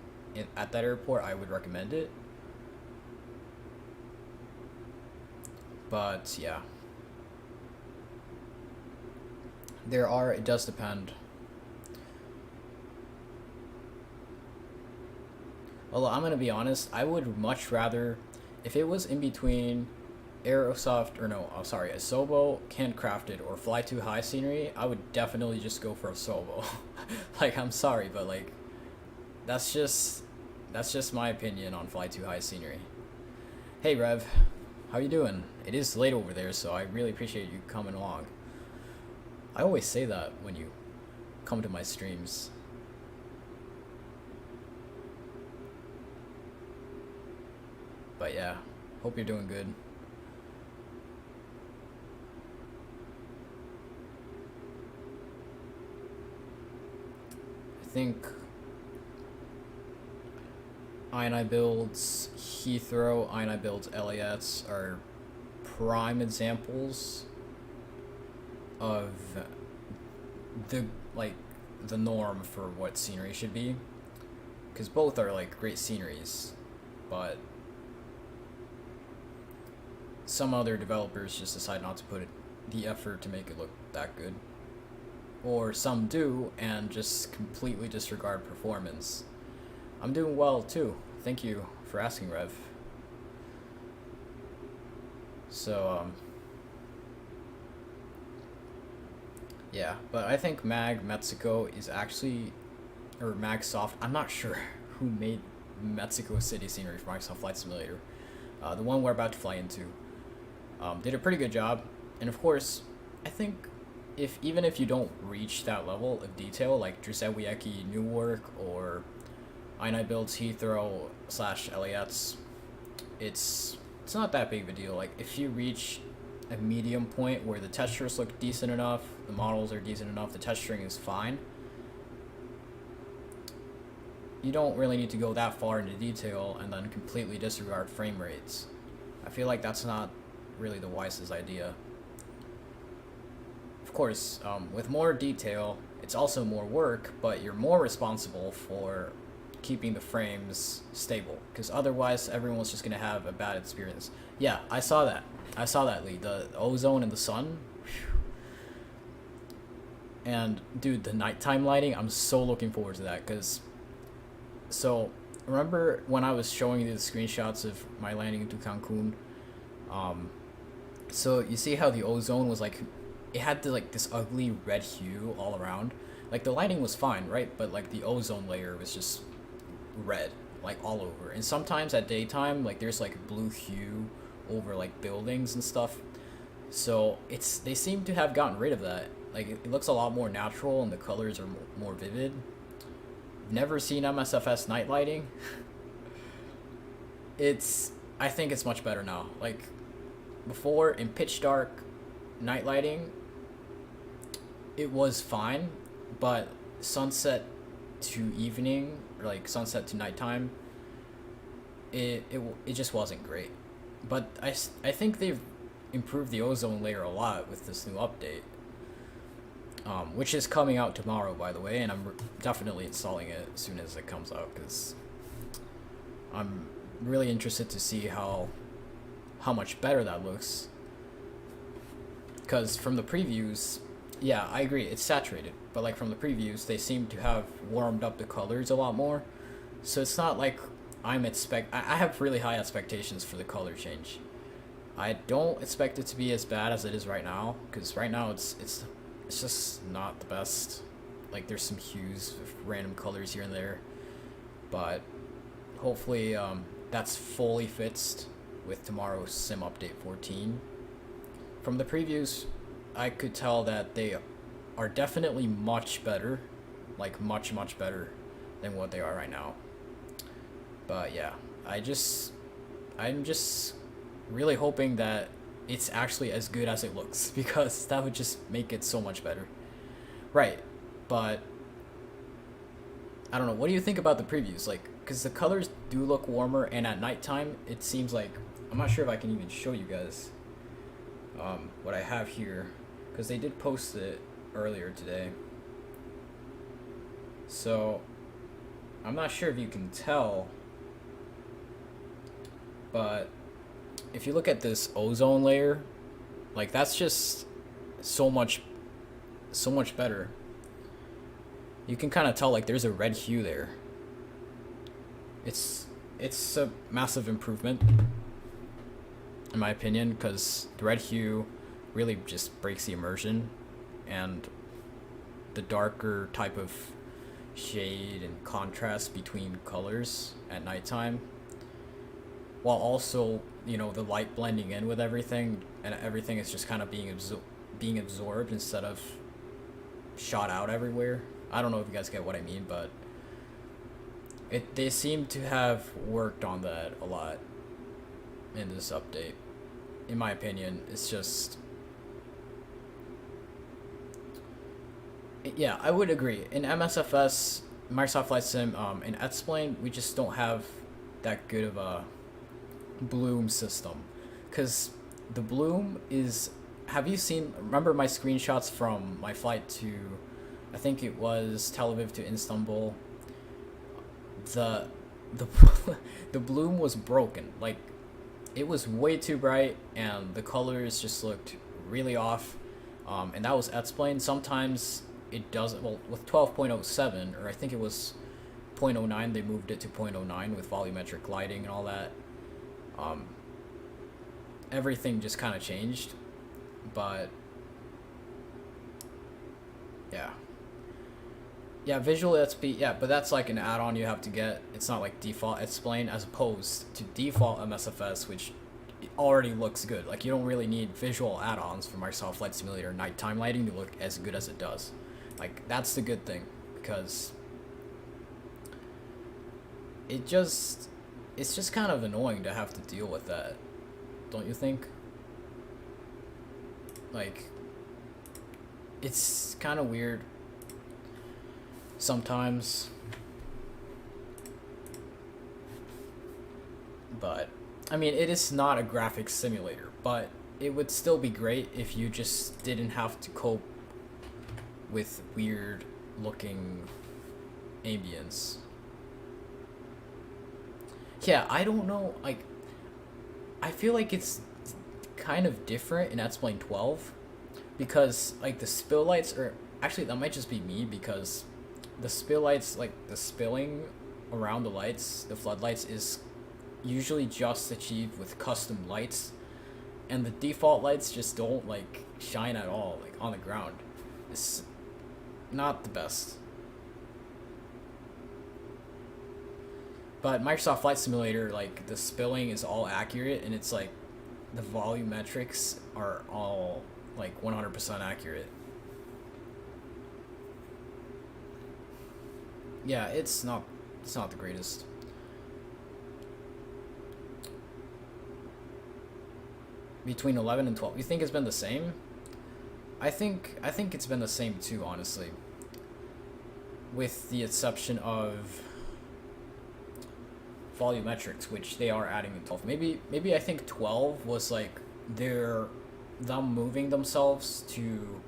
at that airport, I would recommend it. But yeah, it does depend. Although I'm gonna be honest, I would much rather, if it was in between Asobo, handcrafted, or Fly Too High scenery, I would definitely just go for Asobo. Like, I'm sorry, but like, that's just my opinion on Fly Too High scenery. Hey Rev, how you doing? It is late over there, so I really appreciate you coming along. I always say that when you come to my streams. But yeah, hope you're doing good. I think INI builds Heathrow, INI builds LAX are prime examples of the norm for what scenery should be, because both are like great sceneries, but some other developers just decide not to put the effort to make it look that good, or some do and just completely disregard performance. I'm doing well too, thank you for asking, Rev. So yeah, but I think Mag Mexico is actually, or Magsoft, I'm not sure who made Mexico City scenery for Microsoft Flight Simulator, the one we're about to fly into, did a pretty good job. And of course, I think even if you don't reach that level of detail, like Drusewiecki Newark or INI builds Heathrow / LAX, it's not that big of a deal. Like, if you reach a medium point where the textures look decent enough, the models are decent enough, the texturing is fine, you don't really need to go that far into detail and then completely disregard frame rates. I feel like that's not really the wisest idea. Of course, with more detail, it's also more work, but you're more responsible for keeping the frames stable, because otherwise everyone's just gonna have a bad experience. Yeah, I saw that, Lee. The ozone and the sun. Whew. And dude, the nighttime lighting, I'm so looking forward to that, because so remember when I was showing you the screenshots of my landing into Cancun, So you see how the ozone was like, it had like this ugly red hue all around. Like the lighting was fine, right? But like the ozone layer was just red, like all over. And sometimes at daytime, like there's like blue hue over like buildings and stuff. So they seem to have gotten rid of that. Like it looks a lot more natural and the colors are more vivid. Never seen MSFS night lighting. I think it's much better now. Like before in pitch dark night lighting, it was fine, but sunset to evening, or like sunset to nighttime, it just wasn't great. But I think they've improved the ozone layer a lot with this new update, which is coming out tomorrow, by the way, and I'm definitely installing it as soon as it comes out, because I'm really interested to see how much better that looks. Because from the previews, yeah, I agree, it's saturated, but like from the previews, they seem to have warmed up the colors a lot more. So it's not like I have really high expectations for the color change. I don't expect it to be as bad as it is right now, because right now it's just not the best. Like there's some hues with random colors here and there, but hopefully that's fully fixed with tomorrow's sim update 14. From the previews, I could tell that they are definitely much better, like much better than what they are right now. But yeah, I'm just really hoping that it's actually as good as it looks, because that would just make it so much better. Right, but I don't know, what do you think about the previews? Like, because the colors do look warmer, and at nighttime it seems like, I'm not sure if I can even show you guys what I have here, because they did post it earlier today. So I'm not sure if you can tell, but if you look at this ozone layer, like that's just so much better. You can kind of tell like there's a red hue there. It's a massive improvement in my opinion, because the red hue really just breaks the immersion, and the darker type of shade and contrast between colors at nighttime, while also, you know, the light blending in with everything, and everything is just kind of being absorbed instead of shot out everywhere. I don't know if you guys get what I mean, but they seem to have worked on that a lot in this update. In my opinion, it's just, yeah, I would agree. In MSFS, Microsoft Flight Sim, in Xplane, we just don't have that good of a bloom system, because the bloom is, remember my screenshots from my flight to, I think it was Tel Aviv to Istanbul? The the bloom was broken. Like, it was way too bright, and the colors just looked really off. And that was Xplane. Sometimes it doesn't. Well, with 12.07, or I think it was 0.09, they moved it to 0.09 with volumetric lighting and all that. Everything just kind of changed, but yeah, visual XP, yeah, but that's like an add-on you have to get. It's not like default Xplane, as opposed to default MSFS, which already looks good. Like, you don't really need visual add-ons for Microsoft Flight Simulator nighttime lighting to look as good as it does. Like, that's the good thing, because it's just kind of annoying to have to deal with that, don't you think? Like, it's kind of weird sometimes, but I mean, it is not a graphics simulator, but it would still be great if you just didn't have to cope with weird looking ambience. Yeah, I don't know, like, I feel like it's kind of different in Xplane 12, because like the spill lights are, actually that might just be me, because the spill lights, like the spilling around the lights, the floodlights, is usually just achieved with custom lights. and the default lights just don't like shine at all, like on the ground. It's not the best. But Microsoft Flight Simulator, like the spilling is all accurate, and it's like the volumetrics are all like 100% accurate. Yeah, it's not the greatest. Between 11 and 12, you think it's been the same? I think it's been the same too, honestly. With the exception of volumetrics, which they are adding in 12. Maybe I think 12 was like them moving themselves to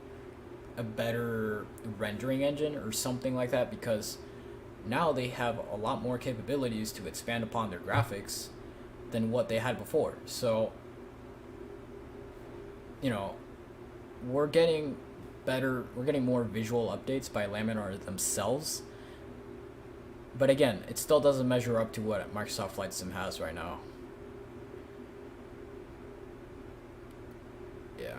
a better rendering engine or something like that, because now they have a lot more capabilities to expand upon their graphics than what they had before. So, you know, we're getting more visual updates by Laminar themselves. But again, it still doesn't measure up to what Microsoft Flight Sim has right now. Yeah.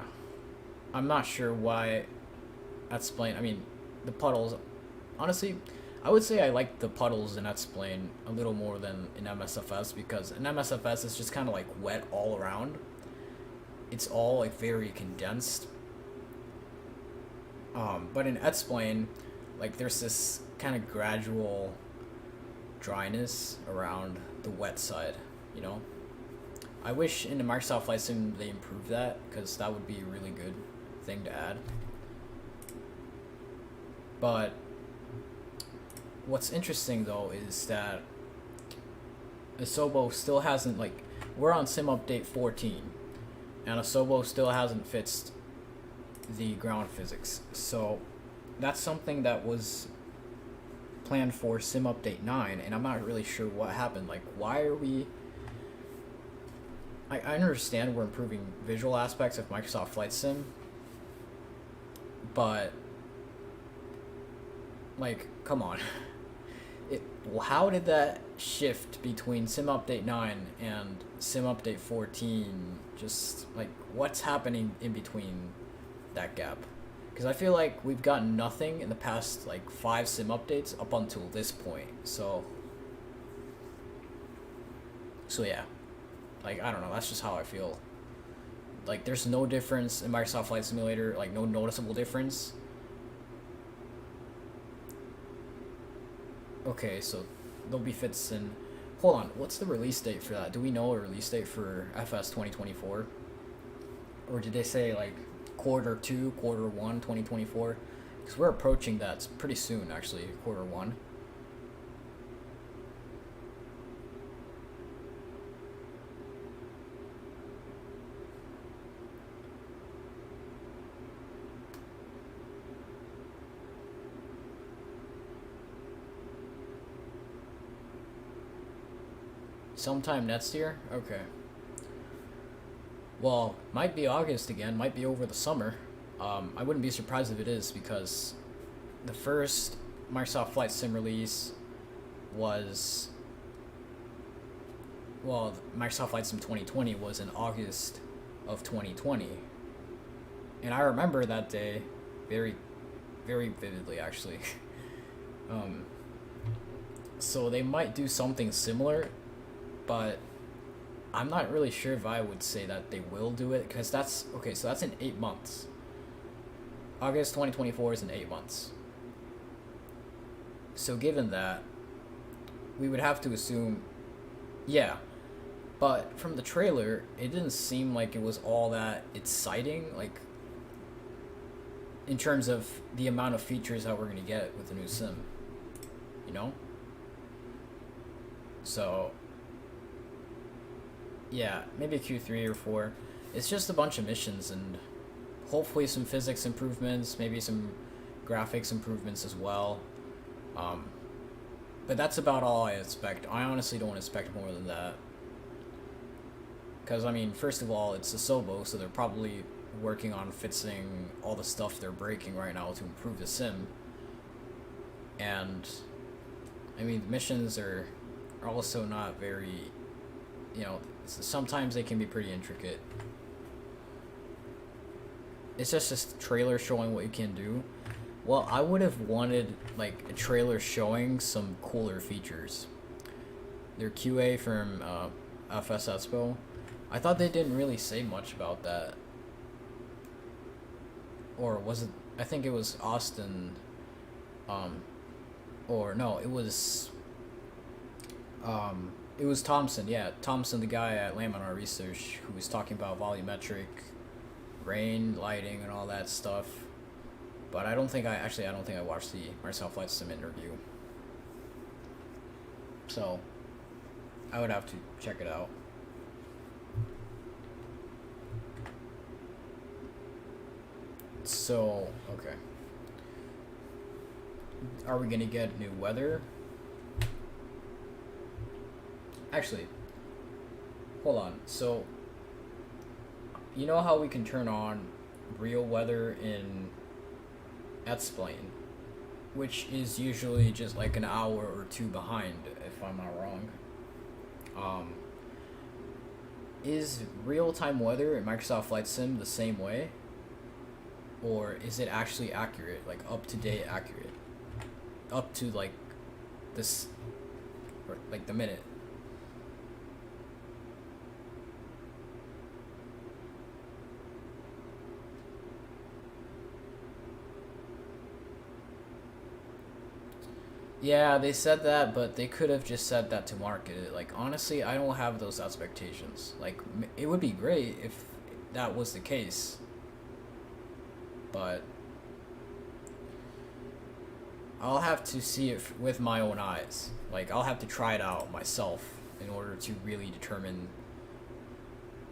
I'm not sure why X-Plane, I mean, the puddles, honestly, I would say I like the puddles in X-Plane a little more than in MSFS, because in MSFS it's just kind of like wet all around. It's all like very condensed. But in X-Plane, like there's this kind of gradual dryness around the wet side, you know? I wish in the Microsoft Flight Sim they improved that, because that would be a really good thing to add. But what's interesting though is that Asobo still hasn't, like, we're on Sim Update 14, and Asobo still hasn't fixed the ground physics. So that's something that was planned for Sim Update 9, and I'm not really sure what happened. Like, why are we... I understand we're improving visual aspects of Microsoft Flight Sim, but, like, come on. How did that shift between Sim Update 9 and Sim Update 14? Just, like, what's happening in between that gap? Because I feel like we've gotten nothing in the past, like, 5 Sim updates up until this point. So yeah. Like, I don't know, that's just how I feel. Like, there's no difference in Microsoft Flight Simulator, like, no noticeable difference. Okay, so they'll be fits in... Hold on, what's the release date for that? Do we know a release date for FS 2024? Or did they say, like, quarter 2, quarter 1, 2024? Because we're approaching that pretty soon, actually, quarter 1. Sometime next year? Okay. Well, might be August again, might be over the summer. I wouldn't be surprised if it is, because the first Microsoft Flight Sim release was... Well, Microsoft Flight Sim 2020 was in August of 2020. And I remember that day very, very vividly, actually. So they might do something similar, but I'm not really sure if I would say that they will do it, because that's... Okay, so that's in 8 months. August 2024 is in 8 months. So given that, we would have to assume... Yeah, but from the trailer, it didn't seem like it was all that exciting, like, in terms of the amount of features that we're going to get with the new sim, you know? So... Yeah, maybe Q3 or 4. It's just a bunch of missions and hopefully some physics improvements, maybe some graphics improvements as well. But that's about all I expect. I honestly don't expect more than that. Because, I mean, first of all, it's Asobo, so they're probably working on fixing all the stuff they're breaking right now to improve the sim. And, I mean, the missions are also not very, you know, sometimes they can be pretty intricate. it's just a trailer showing what you can do. Well, I would have wanted like a trailer showing some cooler features. Their QA from FS Expo, I thought they didn't really say much about that. Or was it? I think it was Austin. Or no, it was Thompson. Yeah, Thompson, the guy at Laminar Research, who was talking about volumetric, rain, lighting, and all that stuff. But I don't think I watched the Microsoft Flight Sim interview. So I would have to check it out. So, okay. Are we gonna get new weather? Actually, hold on. So, you know how we can turn on real weather in Explain, which is usually just like an hour or two behind, if I'm not wrong. Is real-time weather in Microsoft Flight Sim the same way? Or is it actually accurate, like up-to-date accurate? Up to like this, or like the minute. Yeah, they said that, but they could have just said that to market it. Like, honestly, I don't have those expectations. Like, it would be great if that was the case. But I'll have to see it with my own eyes. Like, I'll have to try it out myself in order to really determine.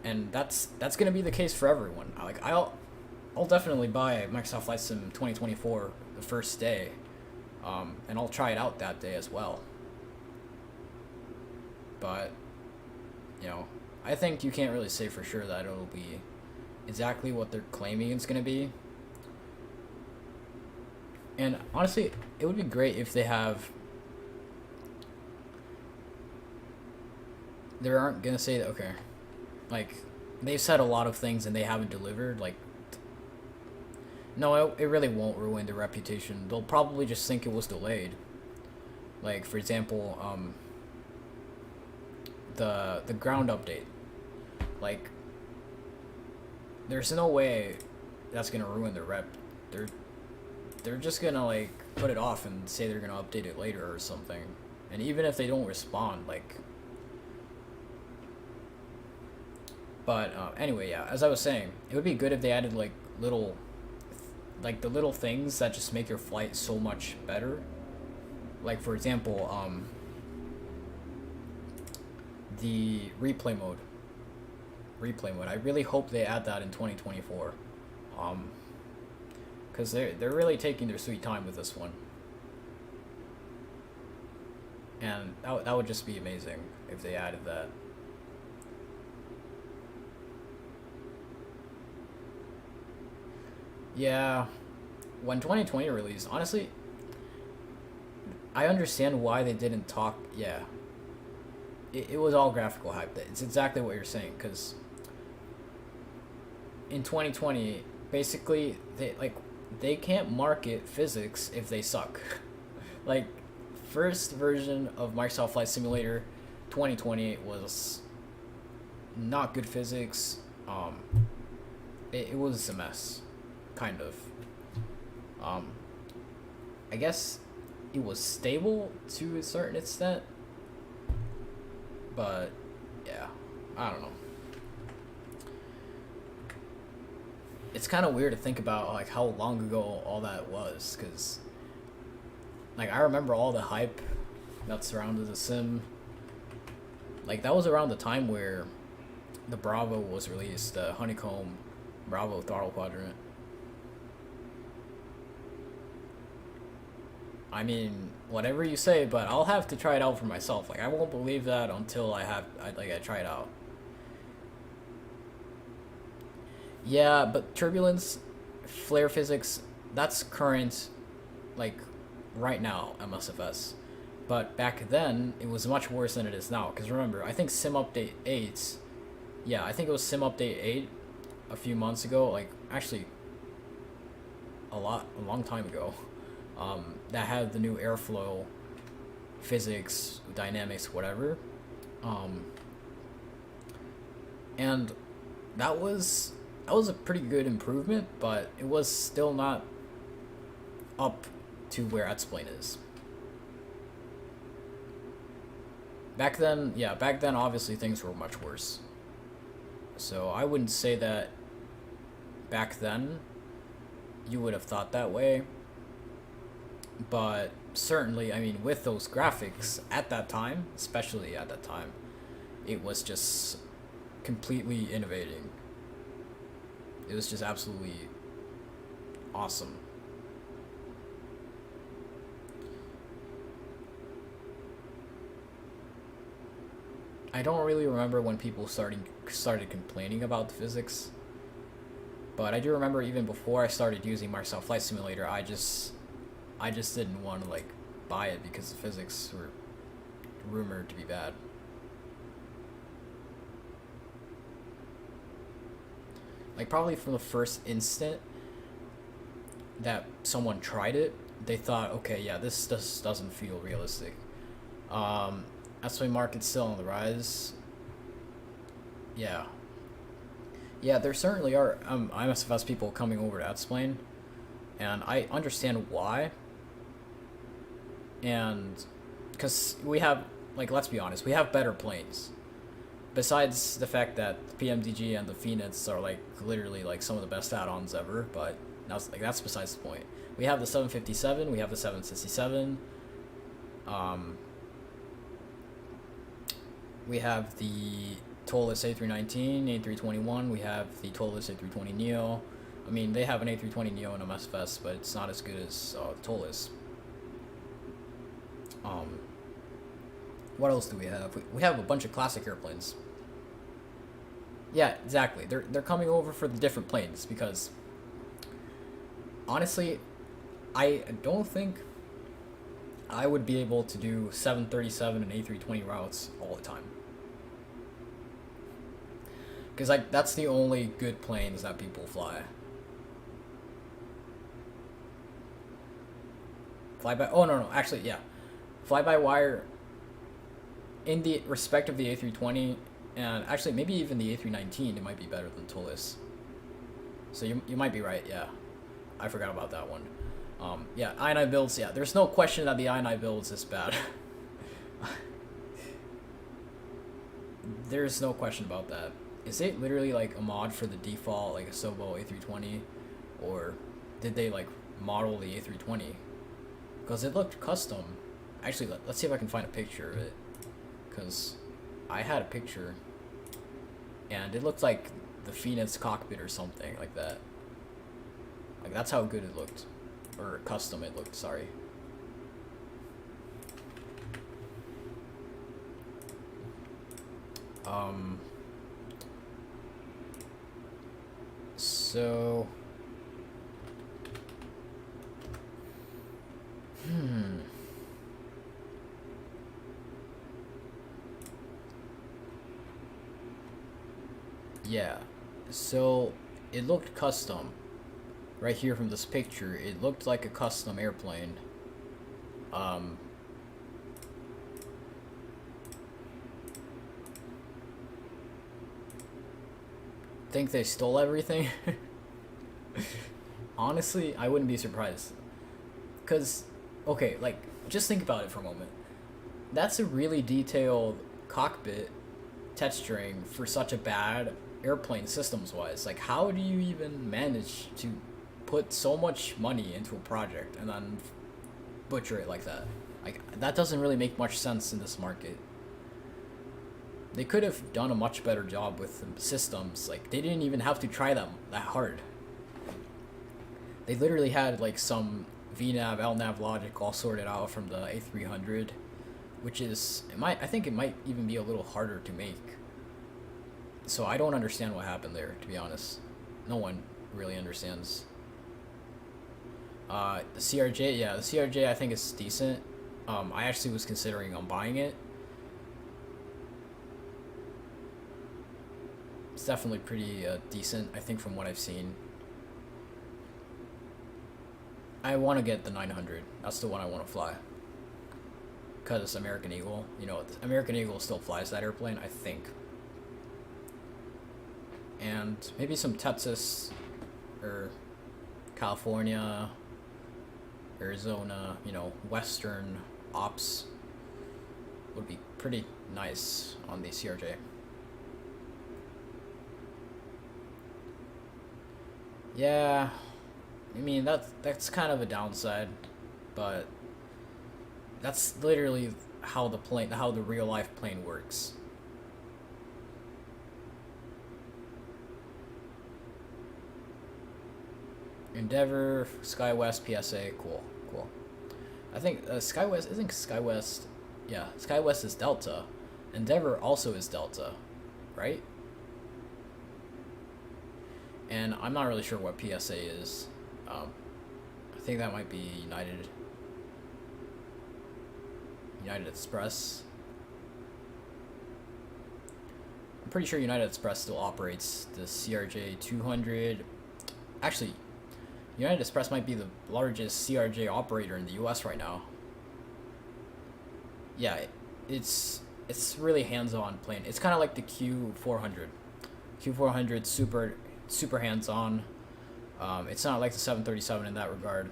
And that's gonna be the case for everyone. Like, I'll definitely buy Microsoft Flight Sim 2024 the first day. And I'll try it out that day as well. But, you know, I think you can't really say for sure that it'll be exactly what they're claiming it's going to be. And honestly, it would be great if they have... They aren't going to say that, okay, like, they've said a lot of things and they haven't delivered, like, no, it really won't ruin their reputation. They'll probably just think it was delayed. Like, for example, the ground update. Like, there's no way that's gonna ruin their rep. They're just gonna like put it off and say they're gonna update it later or something. And even if they don't respond, like. But anyway, yeah. As I was saying, it would be good if they added like little. Like the little things that just make your flight so much better. Like for example, the replay mode. I really hope they add that in 2024. Because they're really taking their sweet time with this one. And that would just be amazing if they added that. Yeah, when 2020 released, honestly, I understand why they didn't talk. Yeah, it was all graphical hype. It's exactly what you're saying, because in 2020, basically, they can't market physics if they suck. Like, first version of Microsoft Flight Simulator 2020 was not good physics. It was a mess. Kind of. I guess it was stable to a certain extent, but yeah, I don't know. It's kind of weird to think about like how long ago all that was, because like I remember all the hype that surrounded the sim. Like that was around the time where the Bravo was released, the Honeycomb Bravo throttle quadrant. I mean, whatever you say, but I'll have to try it out for myself. Like, I won't believe that until I try it out. Yeah, but turbulence, flare physics, that's current, like, right now, MSFS. But back then, it was much worse than it is now. Because remember, I think Sim Update 8, yeah, I think it was Sim Update 8 a few months ago. Like, actually, a long time ago, that had the new airflow, physics, dynamics, whatever, and that was a pretty good improvement, but it was still not up to where X-Plane is. Back then, obviously things were much worse. So I wouldn't say that back then you would have thought that way. But certainly, I mean, with those graphics at that time, especially at that time, it was just completely innovating. It was just absolutely awesome. I don't really remember when people started complaining about the physics, but I do remember even before I started using Microsoft Flight Simulator, I just didn't want to like buy it because the physics were rumored to be bad. Like probably from the first instant that someone tried it, they thought, okay, yeah, this just doesn't feel realistic. X-Plane market's still on the rise. Yeah. Yeah, there certainly are IMSFS people coming over to X-Plane, and I understand why. And because we have, like, let's be honest, we have better planes. Besides the fact that the PMDG and the Phoenix are like literally like some of the best add-ons ever, but that's besides the point. We have the 757, we have the 767. We have the Tolless A319, A321. We have the Tolless A320neo. I mean, they have an A320neo in MSFS, but it's not as good as the Tolless. What else do we have? We have a bunch of classic airplanes. Yeah, exactly. They're coming over for the different planes because honestly, I don't think I would be able to do 737 and A320 routes all the time. Because like that's the only good planes that people fly. Actually, yeah. Fly-by-wire in the respect of the A320, and actually maybe even the A319, it might be better than Tolless. So you might be right, yeah. I forgot about that one. Yeah, I9 builds, yeah. There's no question that the I9 builds is bad. There's no question about that. Is it literally like a mod for the default, like a Sobo A320? Or did they like model the A320? Because it looked custom. Actually, let's see if I can find a picture of it. Because I had a picture. And it looked like the Phoenix cockpit or something like that. Like that's how good it looked. Or custom it looked, sorry. So yeah, so it looked custom. Right here from this picture, it looked like a custom airplane. Think they stole everything? Honestly, I wouldn't be surprised. Because, okay, like, just think about it for a moment. That's a really detailed cockpit texturing for such a bad airplane systems-wise. Like, how do you even manage to put so much money into a project and then butcher it like that? Like, that doesn't really make much sense in this market. They could have done a much better job with the systems. Like, they didn't even have to try them that hard. They literally had like some VNav, LNav logic all sorted out from the A300, which is, I think it might even be a little harder to make. So I don't understand what happened there, to be honest. No one really understands. The CRJ, yeah, the CRJ I think is decent. I actually was considering on buying it. It's definitely pretty decent, I think, from what I've seen. I want to get the 900. That's the one I want to fly. Because it's American Eagle. You know, American Eagle still flies that airplane, I think. And maybe some Texas or California, Arizona, you know, Western ops would be pretty nice on the CRJ. Yeah, I mean that's kind of a downside, but that's literally how the real life plane works. Endeavor, SkyWest, PSA, cool. I think SkyWest isn't SkyWest. Yeah, SkyWest is Delta. Endeavor also is Delta, right? And I'm not really sure what PSA is. I think that might be United Express. I'm pretty sure United Express still operates the CRJ 200. Actually, United Express might be the largest CRJ operator in the US right now. Yeah, it's really hands-on plane. It's kind of like the Q400. Q400 super hands-on. It's not like the 737 in that regard.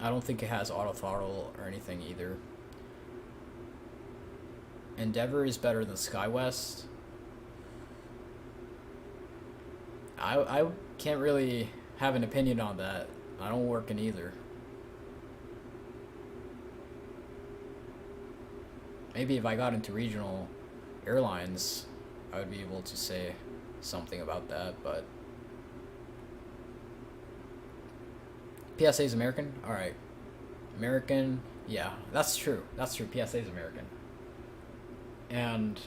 I don't think it has auto throttle or anything either. Endeavor is better than SkyWest. I can't really have an opinion on that. I don't work in either. Maybe if I got into regional airlines, I would be able to say something about that, but PSA is American? Alright. American, yeah, that's true. PSA is American. And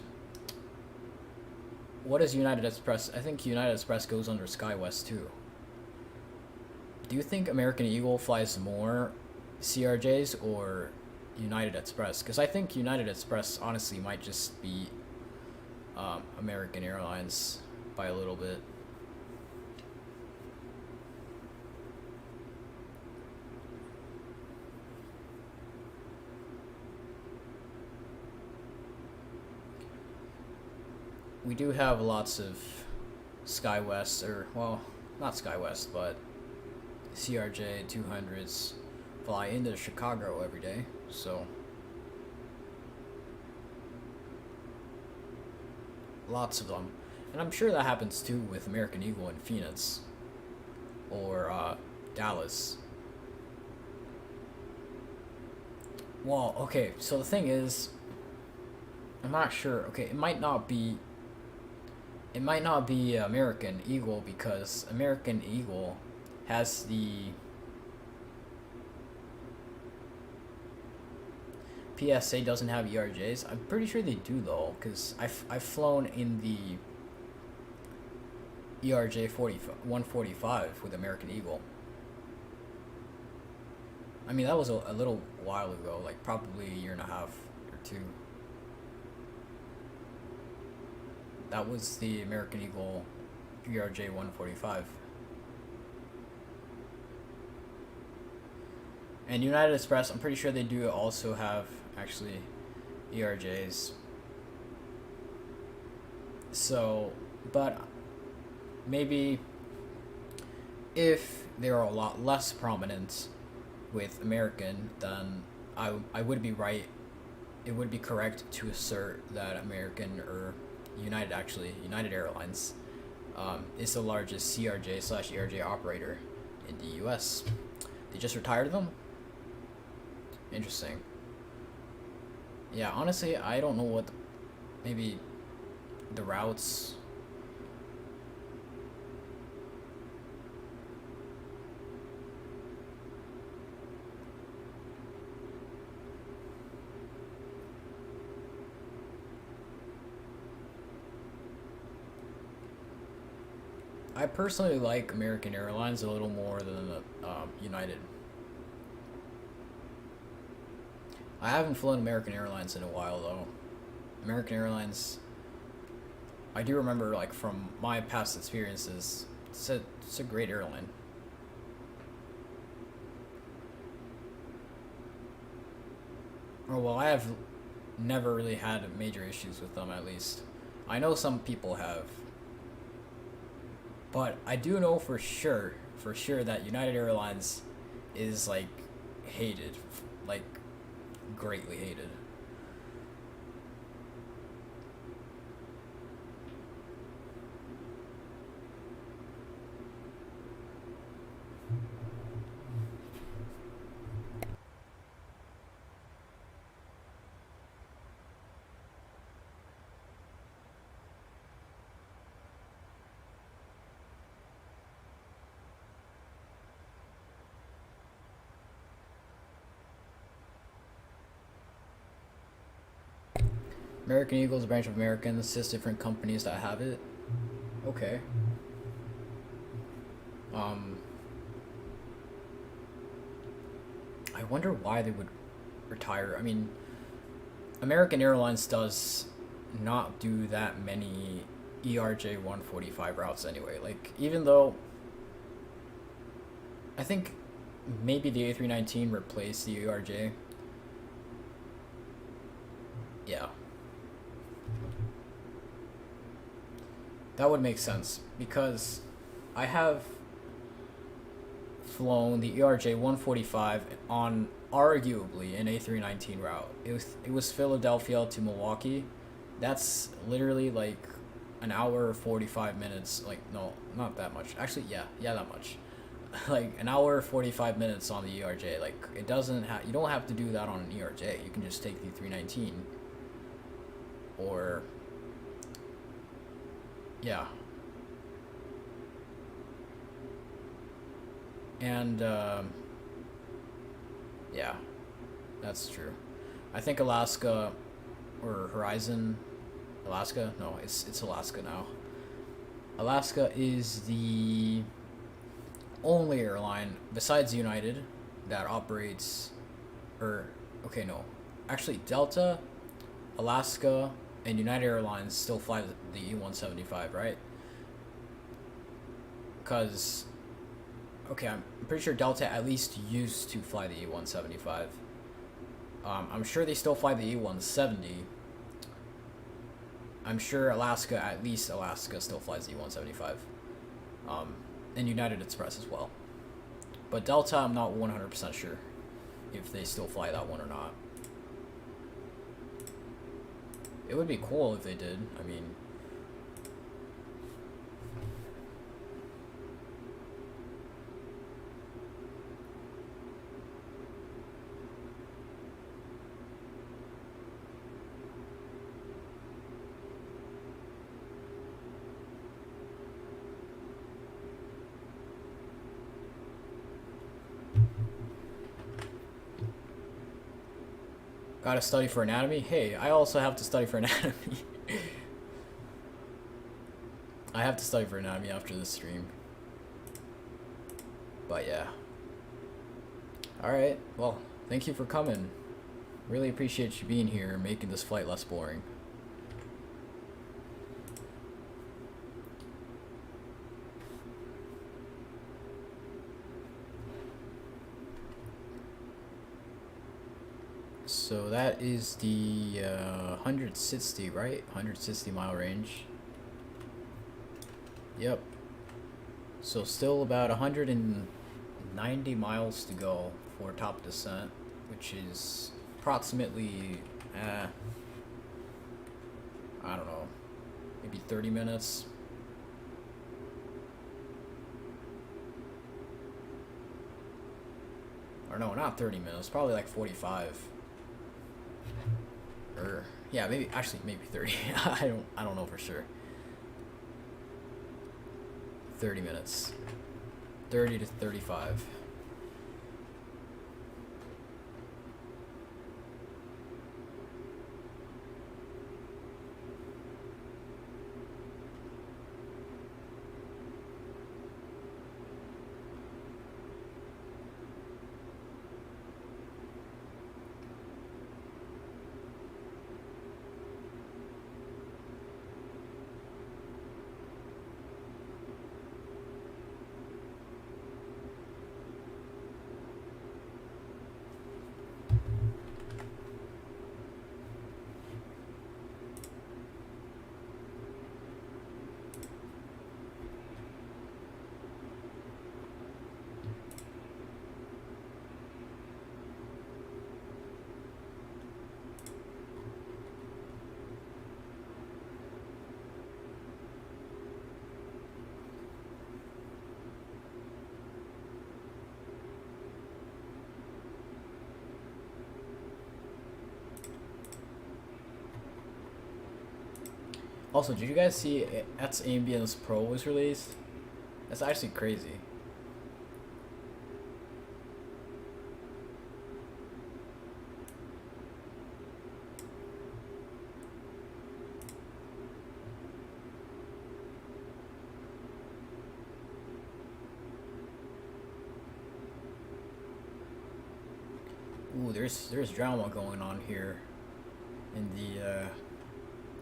what is United Express? I think United Express goes under SkyWest too. Do you think American Eagle flies more CRJs or United Express? Because I think United Express honestly might just be American Airlines by a little bit. We do have lots of SkyWest, or, well, not SkyWest, but CRJ 200s fly into Chicago every day, so lots of them. And I'm sure that happens too with American Eagle in Phoenix or Dallas. Well, okay, so the thing is, I'm not sure. Okay, it might not be American Eagle, because American Eagle has the PSA doesn't have ERJs. I'm pretty sure they do though, because I've flown in the ERJ 145 with American Eagle. I mean, that was a little while ago, like probably a year and a half or two. That was the American Eagle ERJ 145. And United Express, I'm pretty sure they do also have, actually, ERJs. So, but maybe if they are a lot less prominent with American, then I would be right. It would be correct to assert that American, or United Airlines, is the largest CRJ/ERJ operator in the U.S. They just retired them? Interesting. Yeah, honestly, I don't know what, maybe the routes. I personally like American Airlines a little more than United. I haven't flown American Airlines in a while though. American Airlines, I do remember, like, from my past experiences, it's a great airline. Oh, well, I have never really had major issues with them, at least. I know some people have. But I do know for sure that United Airlines is, like, hated. Like, greatly hated. American Eagle is a branch of American. It's just different companies that have it. Okay. I wonder why they would retire. I mean, American Airlines does not do that many ERJ 145 routes anyway. Like, even though I think maybe the A319 replaced the ERJ. Yeah. That would make sense because I have flown the ERJ 145 on arguably an A319 route. It was Philadelphia to Milwaukee. That's literally like an hour or 45 minutes. Like, no, not that much. Actually, yeah, that much. Like an hour or 45 minutes on the ERJ. Like, it doesn't have, you don't have to do that on an ERJ. You can just take the 319 or yeah. And yeah, that's true. I think Alaska or Horizon, Alaska? No, it's Alaska now. Alaska is the only airline besides United that operates, or okay, no, actually Delta, Alaska, and United Airlines still fly the E175, right? Because okay, I'm pretty sure Delta at least used to fly the E175. I'm sure they still fly the E170. I'm sure Alaska, at least Alaska, still flies the E175. And United Express as well. But Delta, I'm not 100% sure if they still fly that one or not. It would be cool if they did. I mean, gotta study for anatomy? Hey, I also have to study for anatomy. I have to study for anatomy after this stream. But yeah. Alright, well, thank you for coming. Really appreciate you being here and making this flight less boring. So that is the 160, right? 160 mile range. Yep. So still about 190 miles to go for top descent, which is approximately, I don't know, maybe 30 minutes. Or no, not 30 minutes, probably like 45. Or yeah, maybe 30. I don't know for sure. 30 minutes. 30 to 35. Also, did you guys see That's Ambience Pro was released? That's actually crazy. Ooh, there's drama going on here in the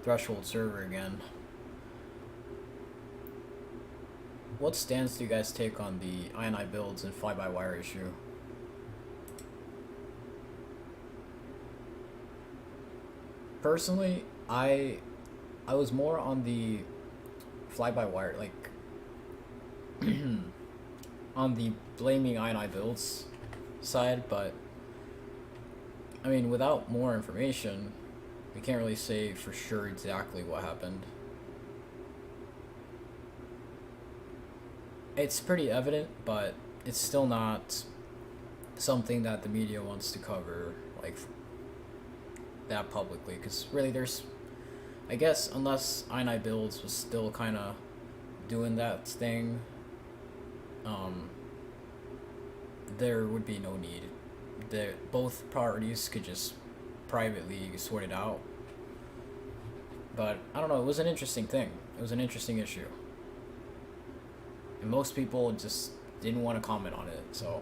Threshold server again. What stance do you guys take on the INI builds and fly-by-wire issue? Personally, I was more on the fly-by-wire, like on the blaming INI builds side, but I mean, without more information, we can't really say for sure exactly what happened. It's pretty evident, but it's still not something that the media wants to cover, like, that publicly, because really there's, I guess, unless INI Builds was still kind of doing that thing, there would be no need. Both parties could just privately sort it out. But I don't know, it was an interesting thing. It was an interesting issue. And most people just didn't want to comment on it, so.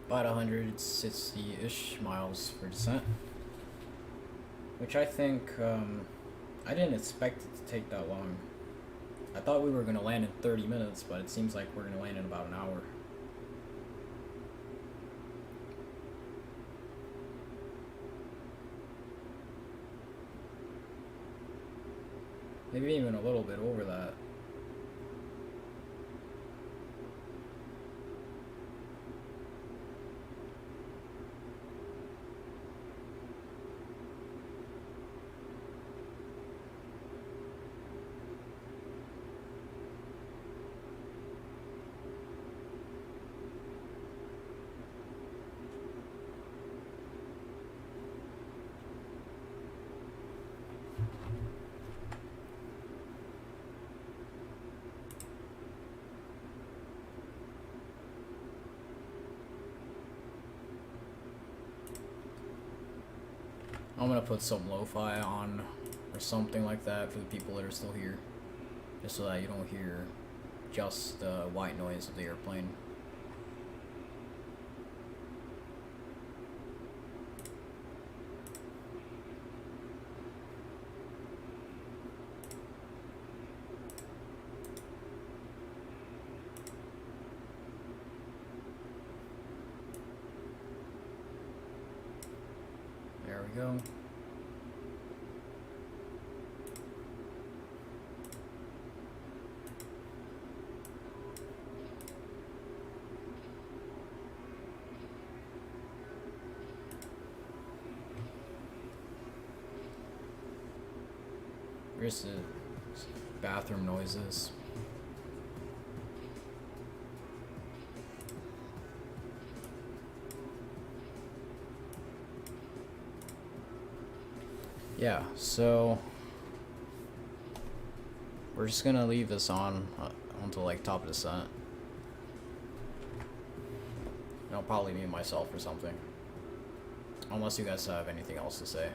About 160-ish miles for descent, which I think, I didn't expect it to take that long. I thought we were going to land in 30 minutes, but it seems like we're going to land in about an hour. Maybe even a little bit over that. I'm gonna put some lo-fi on or something like that for the people that are still here, just so that you don't hear just the white noise of the airplane. There we go. Here's the bathroom noises. Yeah, so we're just gonna leave this on until like top of descent. I'll probably mute myself or something, unless you guys have anything else to say.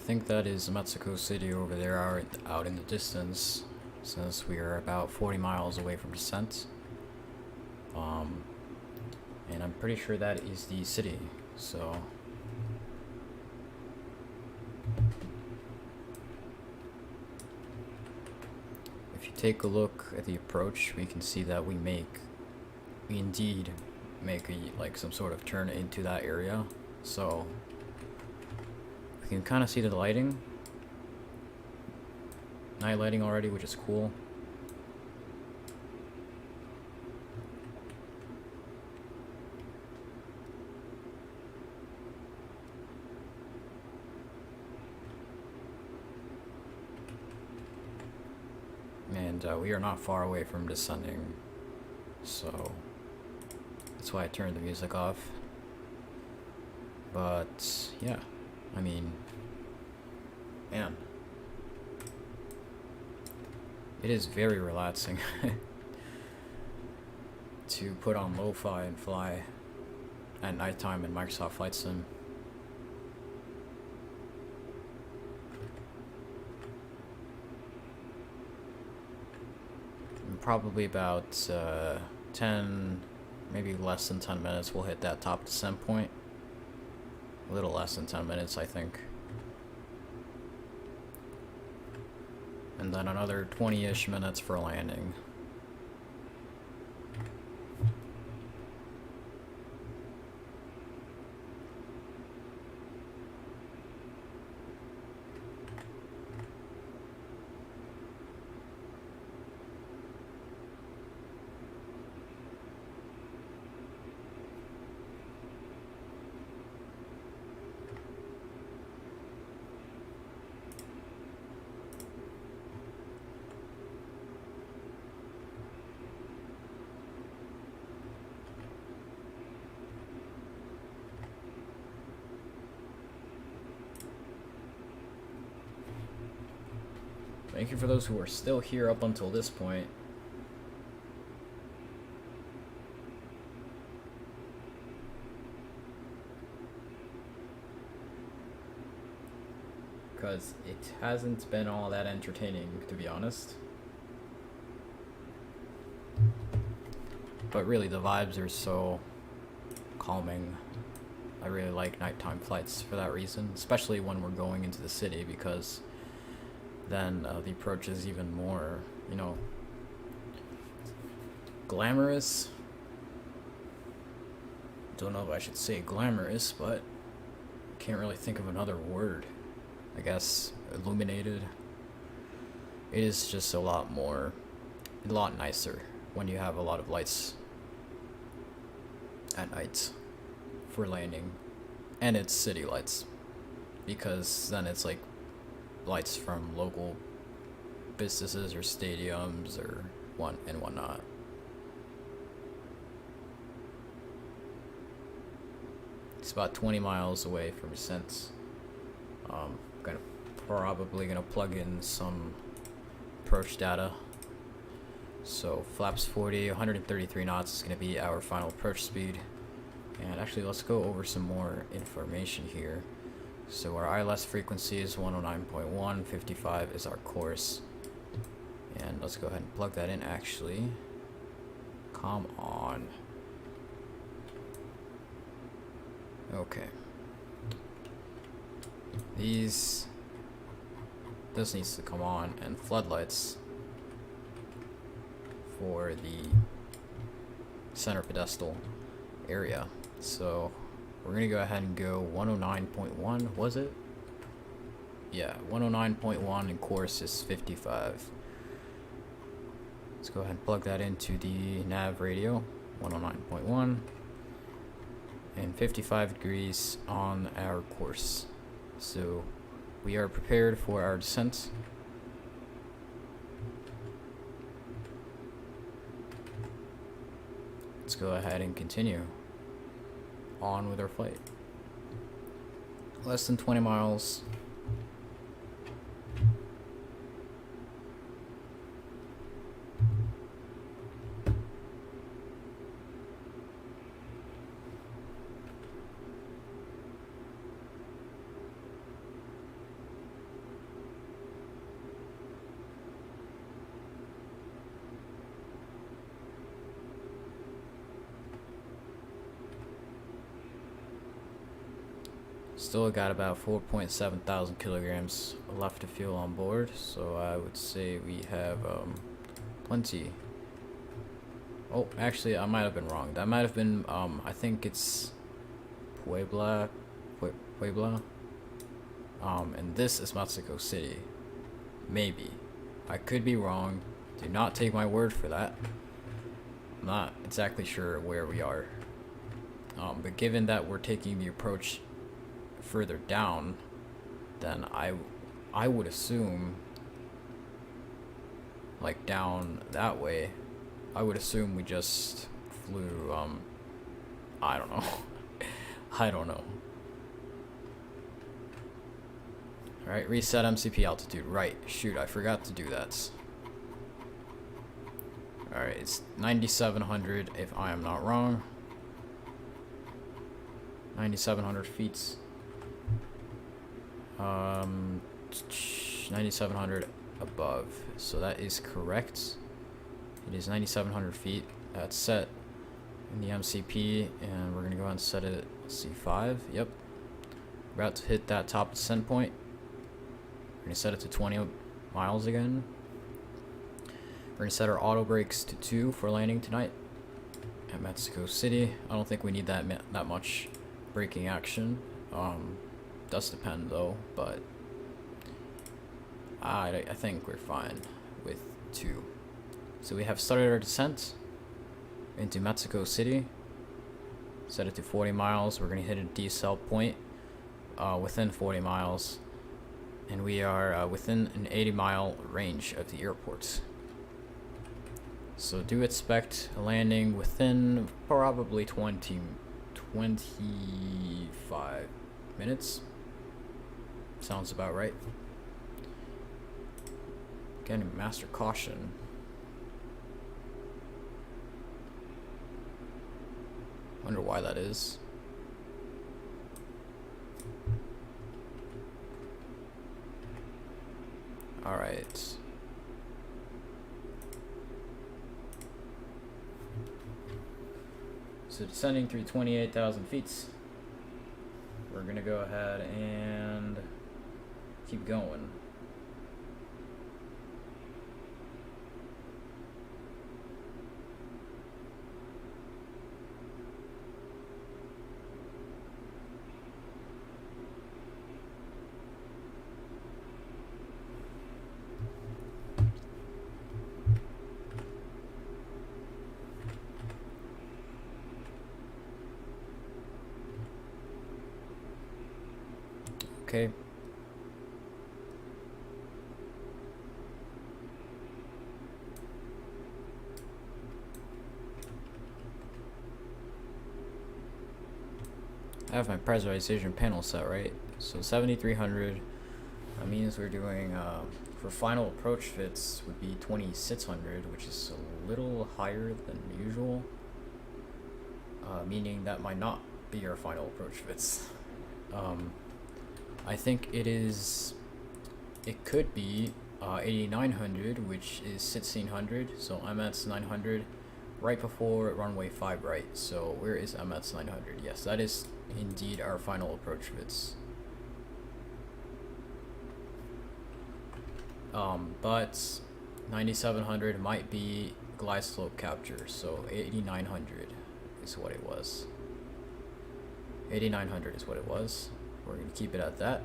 think that is Mexico City over there out in the distance, since we are about 40 miles away from descent. And I'm pretty sure that is the city, so... If you take a look at the approach, we can see that we indeed make like some sort of turn into that area. So we can kind of see the lighting, night lighting already, which is cool. And we are not far away from descending, so that's why I turned the music off. But yeah, I mean, man, it is very relaxing to put on lo-fi and fly at nighttime in Microsoft Flight Sim. Probably about 10, maybe less than 10 minutes, we'll hit that top descent point. A little less than 10 minutes, I think. And then another 20-ish minutes for landing. Thank you for those who are still here up until this point. Because it hasn't been all that entertaining, to be honest. But really, the vibes are so calming. I really like nighttime flights for that reason, especially when we're going into the city, because then the approach is even more, you know, glamorous. Don't know if I should say glamorous, but can't really think of another word. I guess illuminated. It is just a lot nicer when you have a lot of lights at night for landing, and it's city lights, because then it's like lights from local businesses or stadiums or whatnot. It's about 20 miles away from descent. Probably gonna plug in some approach data. So flaps 40, 133 knots is gonna be our final approach speed. And actually, let's go over some more information here. So our ILS frequency is 109.1, 55 is our course. And let's go ahead and plug that in actually. Come on. Okay. This needs to come on, and floodlights for the center pedestal area. So we're gonna go ahead and go 109.1, was it? Yeah, 109.1, and course is 55. Let's go ahead and plug that into the nav radio, 109.1, and 55 degrees on our course. So we are prepared for our descent. Let's go ahead and continue on with our flight. Less than 20 miles. Still got about 4.7 thousand kilograms left to fuel on board, so I would say we have plenty. Oh, actually, I might have been wrong. That might have been I think it's Puebla, and this is Mexico City. Maybe. I could be wrong. Do not take my word for that. I'm not exactly sure where we are. But given that we're taking the approach further down, then I would assume, like down that way, I would assume we just flew, I don't know. I don't know. Alright, reset MCP altitude. Right, shoot, I forgot to do that. Alright, it's 9,700 if I am not wrong. 9,700 feet. 9,700 above. So that is correct. It is 9,700 feet. That's set in the MCP, and we're gonna go ahead and set it at C5. Yep. We're about to hit that top descent point. We're gonna set it to 20 miles again. We're gonna set our auto brakes to 2 for landing tonight at Mexico City. I don't think we need that much braking action. Does depend though, but I think we're fine with 2. So we have started our descent into Mexico City. Set it to 40 miles. We're gonna hit a decel point within 40 miles, and we are within an 80-mile range of the airport. So do expect a landing within probably 25 minutes. Sounds about right. Getting master caution. Wonder why that is. All right. So descending through 28,000 feet. We're gonna go ahead and keep going. Okay. I have my pressurization panel set, right? So 7,300. That means we're doing, for final approach fits would be 2,600, which is a little higher than usual. Meaning that might not be our final approach fits. I think it could be 8,900, which is 1,600. So MX 900 right before runway 5 right. So where is MX 900? Yes, that is indeed our final approach fits. But 9,700 might be glide slope capture. So 8,900 is what it was. 8,900 is what it was. We're going to keep it at that.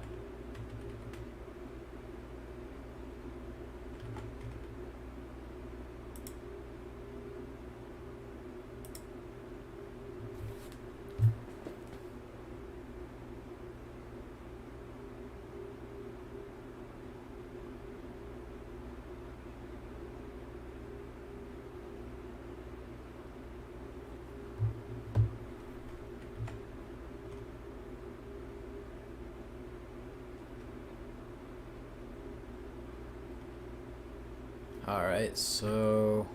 Alright, so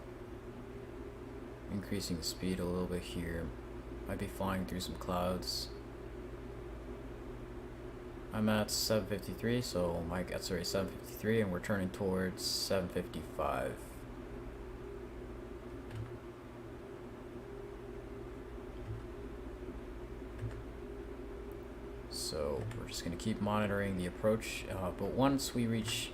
increasing speed a little bit here. Might be flying through some clouds. I'm at 753, so my gets already 753, and we're turning towards 755. So we're just going to keep monitoring the approach, but once we reach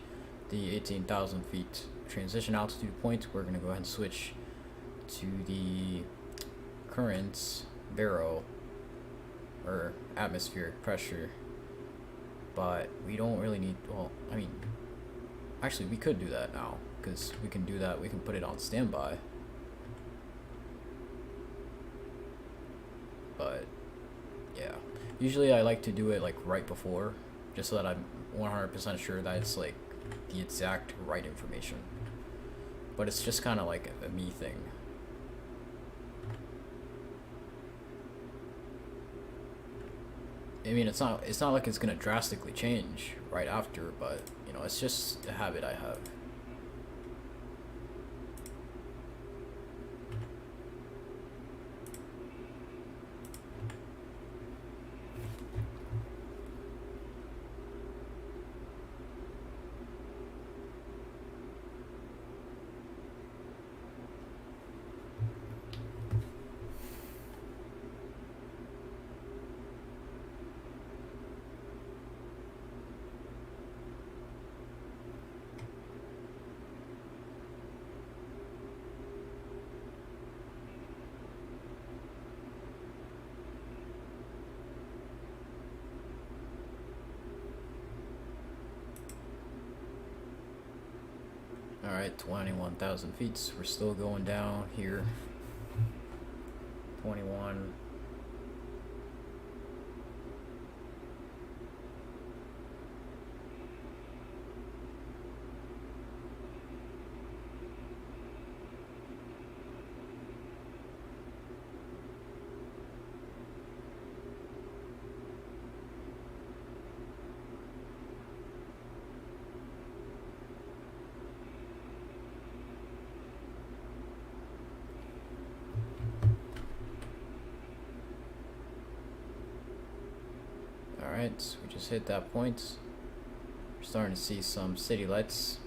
the 18,000 feet transition altitude point, we're going to go ahead and switch to the current baro, or atmospheric pressure. But we don't really need, well, I mean, actually we could do that now, because we can do that, we can put it on standby. But yeah, usually I like to do it like right before, just so that I'm 100% sure that it's like the exact right information. But it's just kind of like a me thing. I mean, it's not like it's gonna drastically change right after, but you know, it's just a habit I have. Alright, 21,000 feet. We're still going down here. 21. Alright, we just hit that point. We're starting to see some city lights.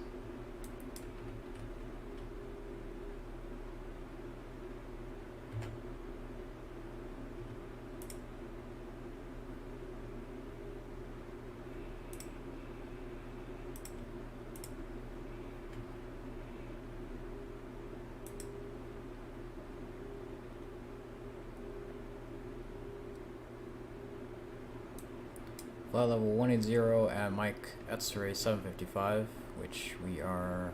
Flight level 180 at Mike X-ray 755, which we are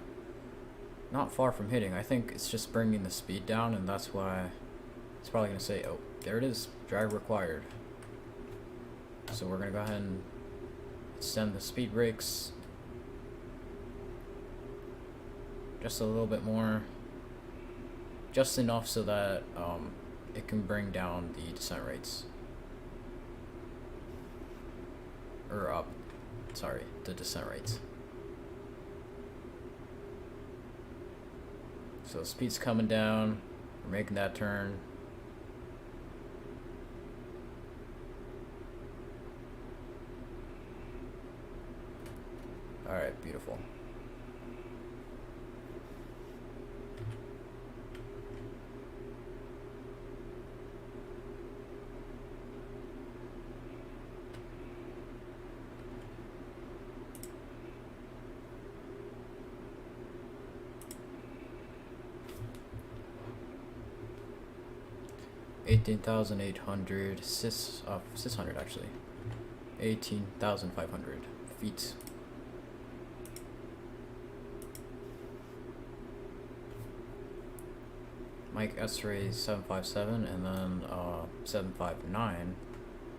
not far from hitting. I think it's just bringing the speed down, and that's why it's probably going to say, oh, there it is, drag required. So we're going to go ahead and extend the speed brakes just a little bit more, just enough so that it can bring down the descent rates. Or up, sorry, the descent rates. So speed's coming down, we're making that turn. Alright, beautiful. $18,800, 600 actually. 18,500 feet. Mike X-ray 757 and then 759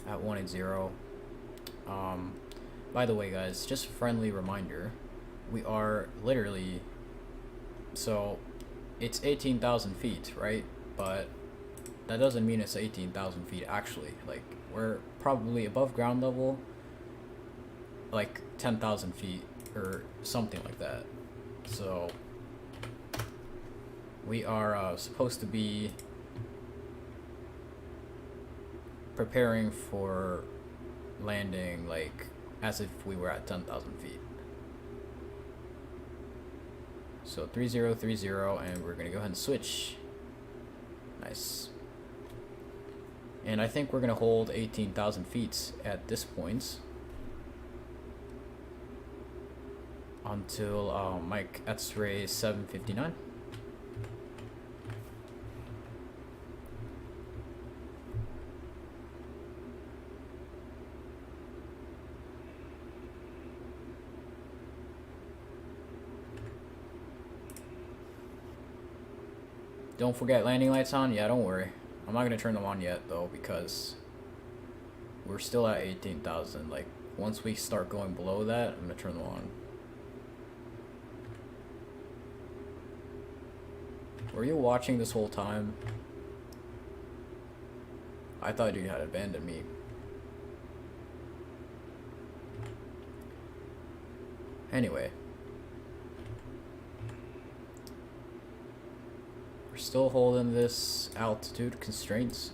at 180. By the way, guys, just a friendly reminder, we are literally, so it's 18,000 feet, right? But that doesn't mean it's 18,000 feet actually. Like, we're probably above ground level like 10,000 feet or something like that. So we are supposed to be preparing for landing like as if we were at 10,000 feet. So 3030, and we're gonna go ahead and switch. Nice. And I think we're going to hold 18,000 feet at this point until Mike X-ray 759. Don't forget landing lights on. Yeah, don't worry. I'm not gonna turn them on yet though, because we're still at 18,000. Like, once we start going below that, I'm gonna turn them on. Were you watching this whole time? I thought you had abandoned me. Anyway. We're still holding this altitude constraints.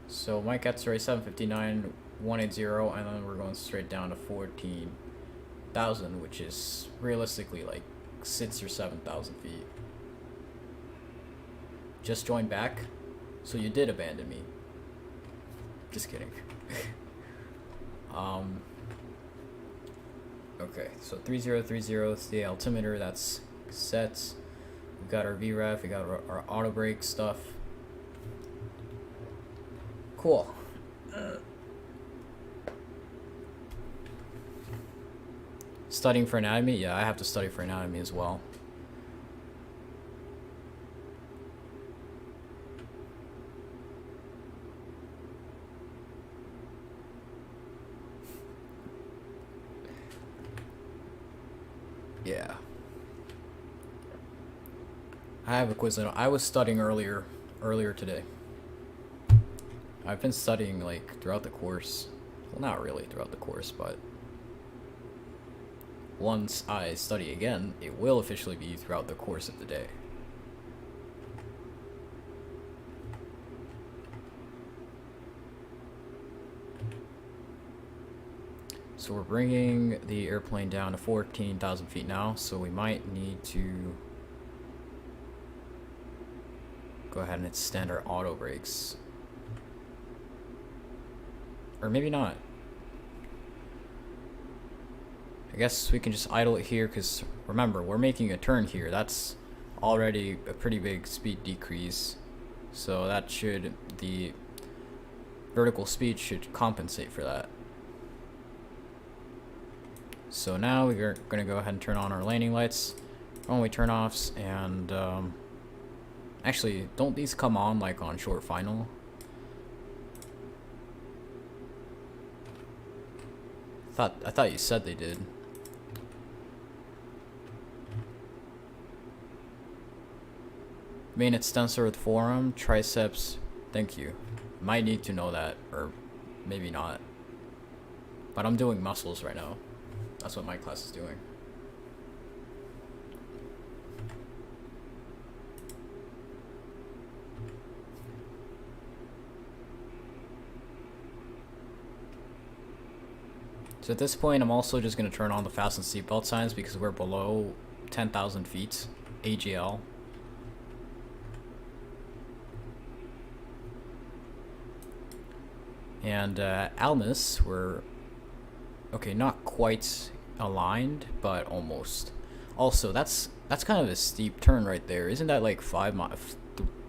So Mike X-ray 759, 180, and then we're going straight down to 14,000, which is realistically like 6,000 or 7,000 feet. Just joined back, so you did abandon me. Just kidding. Okay, so 3030 is the altimeter, that's set. We've got our VREF, we got our auto brake stuff. Cool. Studying for anatomy? Yeah, I have to study for anatomy as well. Yeah. I have a quiz. I was studying earlier today. I've been studying like throughout the course. Well, not really throughout the course, but once I study again, it will officially be throughout the course of the day. So we're bringing the airplane down to 14,000 feet now, so we might need to go ahead and extend our auto brakes. Or maybe not. I guess we can just idle it here, because remember, we're making a turn here. That's already a pretty big speed decrease. So that should, the vertical speed should compensate for that. So now we're going to go ahead and turn on our landing lights, only turn-offs, and actually, don't these come on like on short final? I thought you said they did. Main extensor with forearm, triceps, thank you. Might need to know that, or maybe not. But I'm doing muscles right now. That's what my class is doing. So at this point, I'm also just going to turn on the fasten seatbelt signs because we're below 10,000 feet, AGL. And Almus, we're, okay, not quite aligned, but almost. Also, that's kind of a steep turn right there. Isn't that like 5 miles?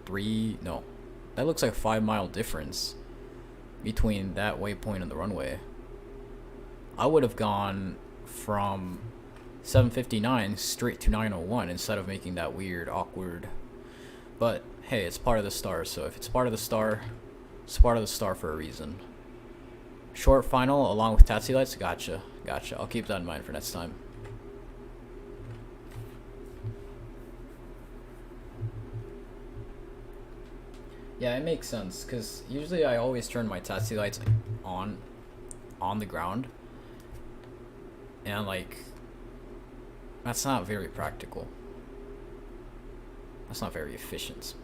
No, that looks like a 5 mile difference between that waypoint and the runway. I would have gone from 759 straight to 901 instead of making that weird, awkward. But hey, it's part of the star, so if it's part of the star, it's part of the star for a reason. Short final along with taxi lights, gotcha. I'll keep that in mind for next time. Yeah, it makes sense, because usually I always turn my taxi lights on the ground. And like, that's not very practical. That's not very efficient.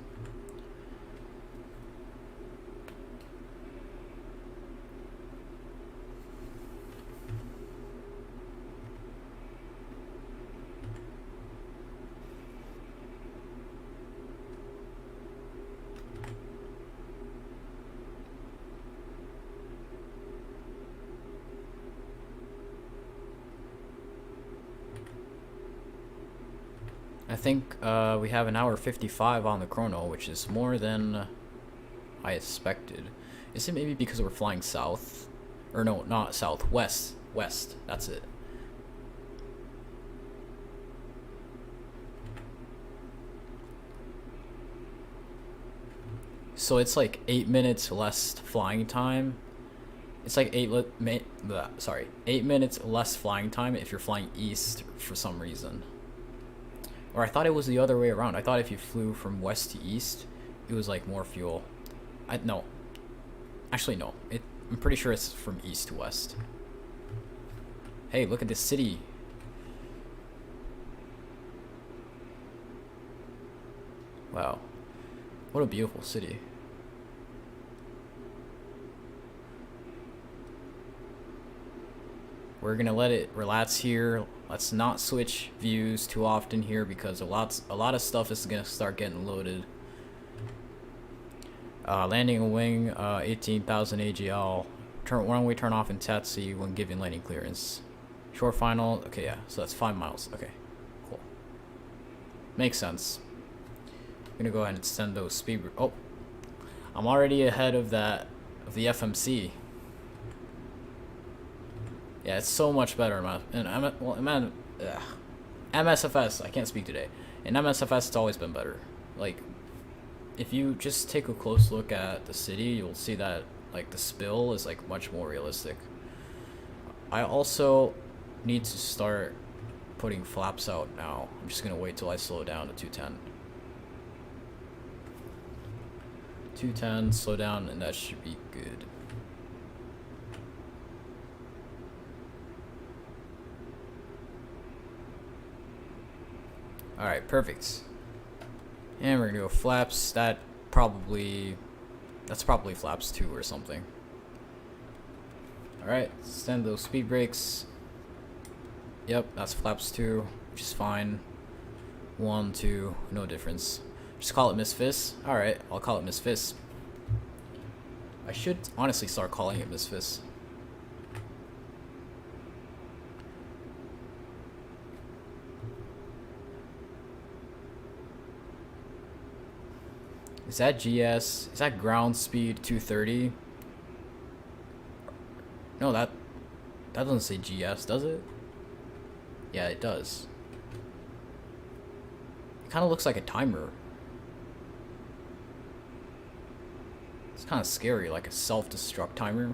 think we have an hour 55 on the chrono, which is more than I expected. Is it maybe because we're flying south? Or no, not south, west. West, that's it. So it's like 8 minutes less flying time. It's like 8 minutes less flying time if you're flying east for some reason. Or I thought it was the other way around. I thought if you flew from west to east, it was like more fuel. No. Actually, no. I'm pretty sure it's from east to west. Hey, look at this city. Wow. What a beautiful city. We're gonna let it relax here. Let's not switch views too often here because a lot of stuff is gonna start getting loaded. Landing a wing, 18,000 AGL. Runway turn off in taxi when giving landing clearance. Short final. Okay, yeah. So that's 5 miles. Okay, cool. Makes sense. I'm gonna go ahead and extend those speed. Oh, I'm already ahead of the FMC. Yeah, it's so much better. MSFS. I can't speak today. In MSFS, it's always been better. Like, if you just take a close look at the city, you'll see that like the spill is like much more realistic. I also need to start putting flaps out now. I'm just gonna wait till I slow down to 210. 210, slow down, and that should be good. Alright, perfect. And we're gonna go flaps. That's probably flaps 2 or something. Alright, send those speed brakes. Yep, that's flaps 2, which is fine. 1, 2, no difference. Just call it Miss Fist. Alright, I'll call it Miss Fist. I should honestly start calling it Miss Fist. Is that GS? Is that ground speed 230? No, that doesn't say GS, does it? Yeah, it does. It kind of looks like a timer. It's kind of scary, like a self-destruct timer.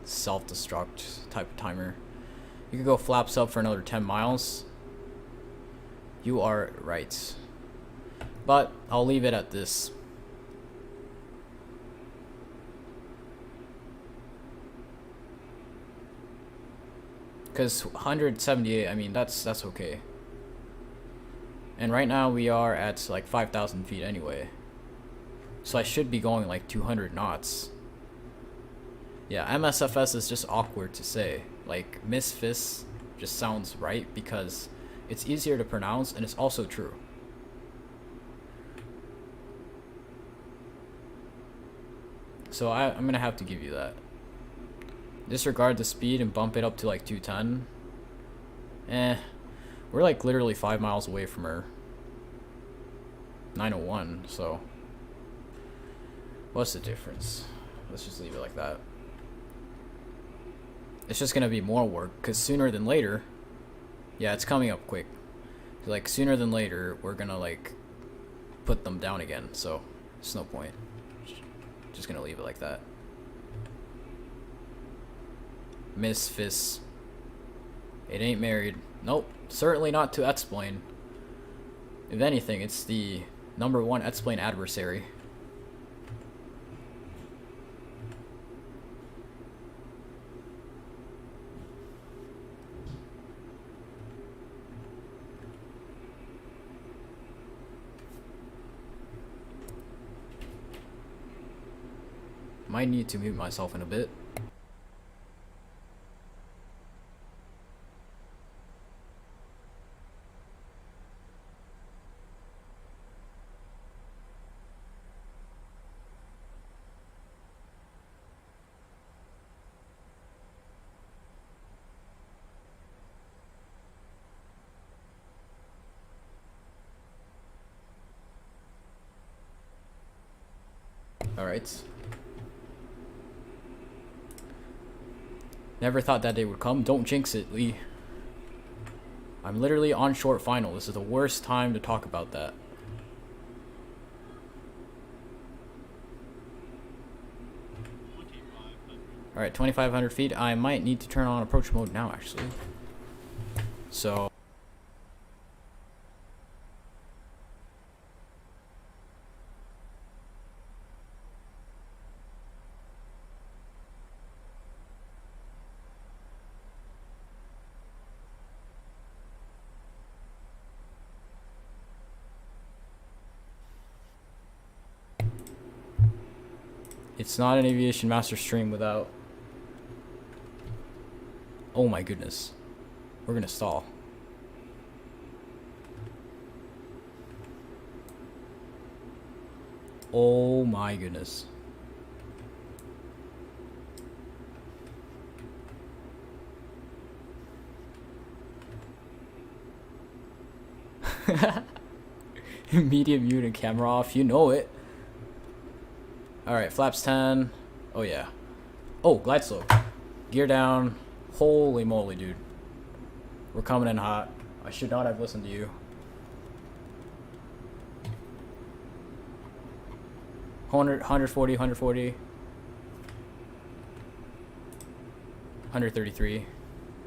Self-destruct type of timer. You can go flaps up for another 10 miles. You are right. But I'll leave it at this. Because 178, I mean, that's okay. And right now we are at like 5,000 feet anyway. So I should be going like 200 knots. Yeah, MSFS is just awkward to say. Like, Miss Fist just sounds right because it's easier to pronounce and it's also true. So I'm gonna have to give you that. Disregard the speed and bump it up to like 210. We're like literally 5 miles away from her. 901, so what's the difference? Let's just leave it like that. It's just gonna be more work because sooner than later, yeah, it's coming up quick. Like sooner than later, we're gonna like put them down again. So it's no point. Just gonna leave it like that. Miss Fist. It ain't married. Nope. Certainly not to X-Plane. If anything, it's the #1 X-Plane adversary. Might need to mute myself in a bit. Alright. Never thought that day would come. Don't jinx it, Lee. I'm literally on short final. This is the worst time to talk about that. Alright, 2,500 feet. I might need to turn on approach mode now, actually. So... It's not an Aviation Master stream without... Oh my goodness. We're gonna stall. Oh my goodness. Medium mute and camera off, you know it. Alright, flaps 10. Oh yeah. Oh, glide slope. Gear down. Holy moly, dude. We're coming in hot. I should not have listened to you. 140, 140. 133.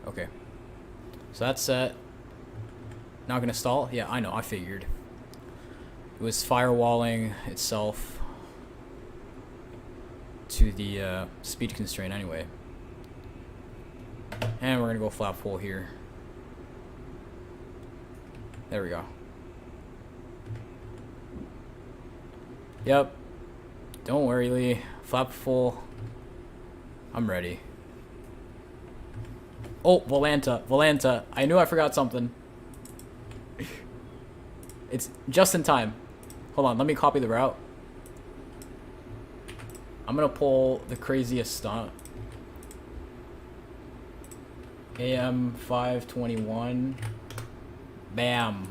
Okay. So that's set. Not gonna stall? Yeah, I know, I figured. It was firewalling itself to the speed constraint anyway. And we're gonna go flap full here. There we go. Yep. Don't worry, Lee. Flap full. I'm ready. Oh, Volanta. Volanta. I knew I forgot something. It's just in time. Hold on, let me copy the route. I'm gonna pull the craziest stunt. AM 521. Bam.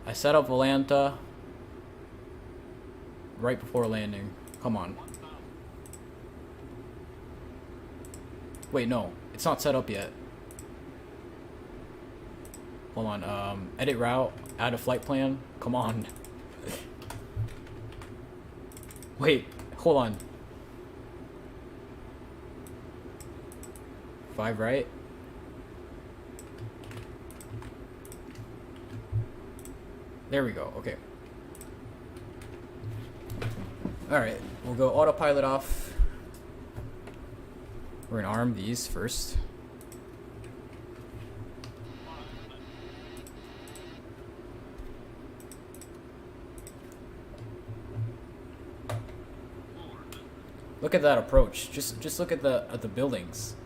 I set up Volanta right before landing. Come on. Wait, no. It's not set up yet. Hold on. Edit route. Add a flight plan. Come on. Wait. Hold on. 5 right. There we go. Okay. Alright. We'll go autopilot off. We're gonna arm these first. Look at that approach. Just look at the buildings.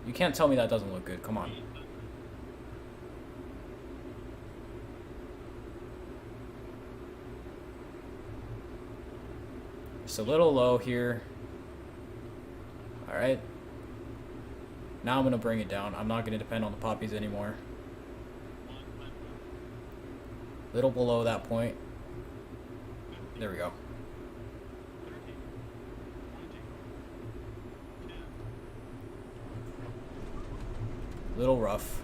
You can't tell me that doesn't look good. Come on. Just a little low here. Alright. Now I'm going to bring it down. I'm not going to depend on the poppies anymore. Little below that point. There we go. Little rough.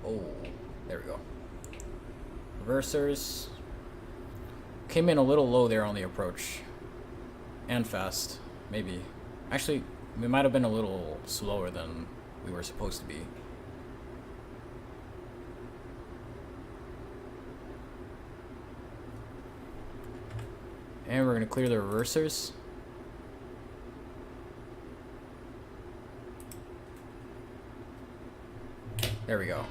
Oh, there we go. Reversers. Came in a little low there on the approach. And fast, maybe. Actually, we might have been a little slower than we were supposed to be. And we're going to clear the reversers. There we go.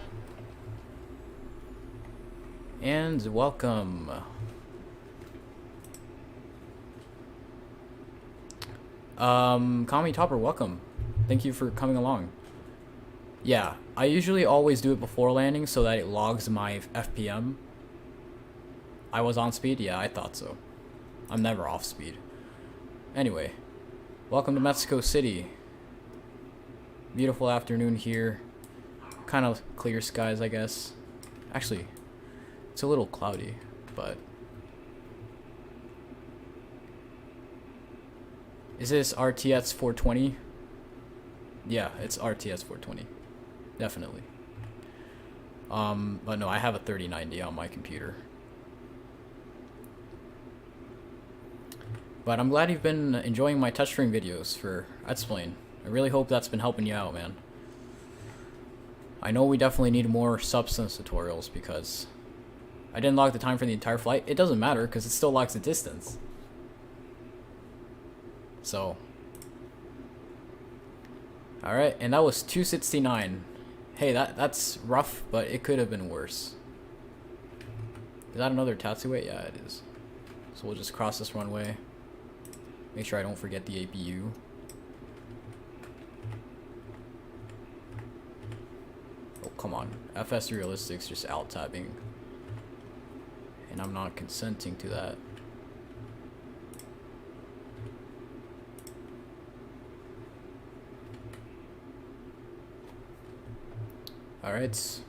And welcome. Kami Topper, welcome. Thank you for coming along. Yeah, I usually always do it before landing so that it logs my FPM. I was on speed? Yeah, I thought so. I'm never off speed. Anyway, welcome to Mexico City. Beautiful afternoon here. Kind of clear skies, I guess. Actually, It's a little cloudy, but... Is this RTX 420? Yeah, it's RTX 420. Definitely. But no, I have a 3090 on my computer. But I'm glad you've been enjoying my touchscreen videos for Explain. I really hope that's been helping you out, man. I know we definitely need more substance tutorials because I didn't log the time for the entire flight. It doesn't matter because it still logs the distance. So, alright, and that was 269. Hey, that's rough, but it could have been worse. Is that another taxiway? Yeah, it is. So we'll just cross this runway. Make sure I don't forget the APU. Oh, come on. FS Realistics just out-tabbing. And I'm not consenting to that. Alright.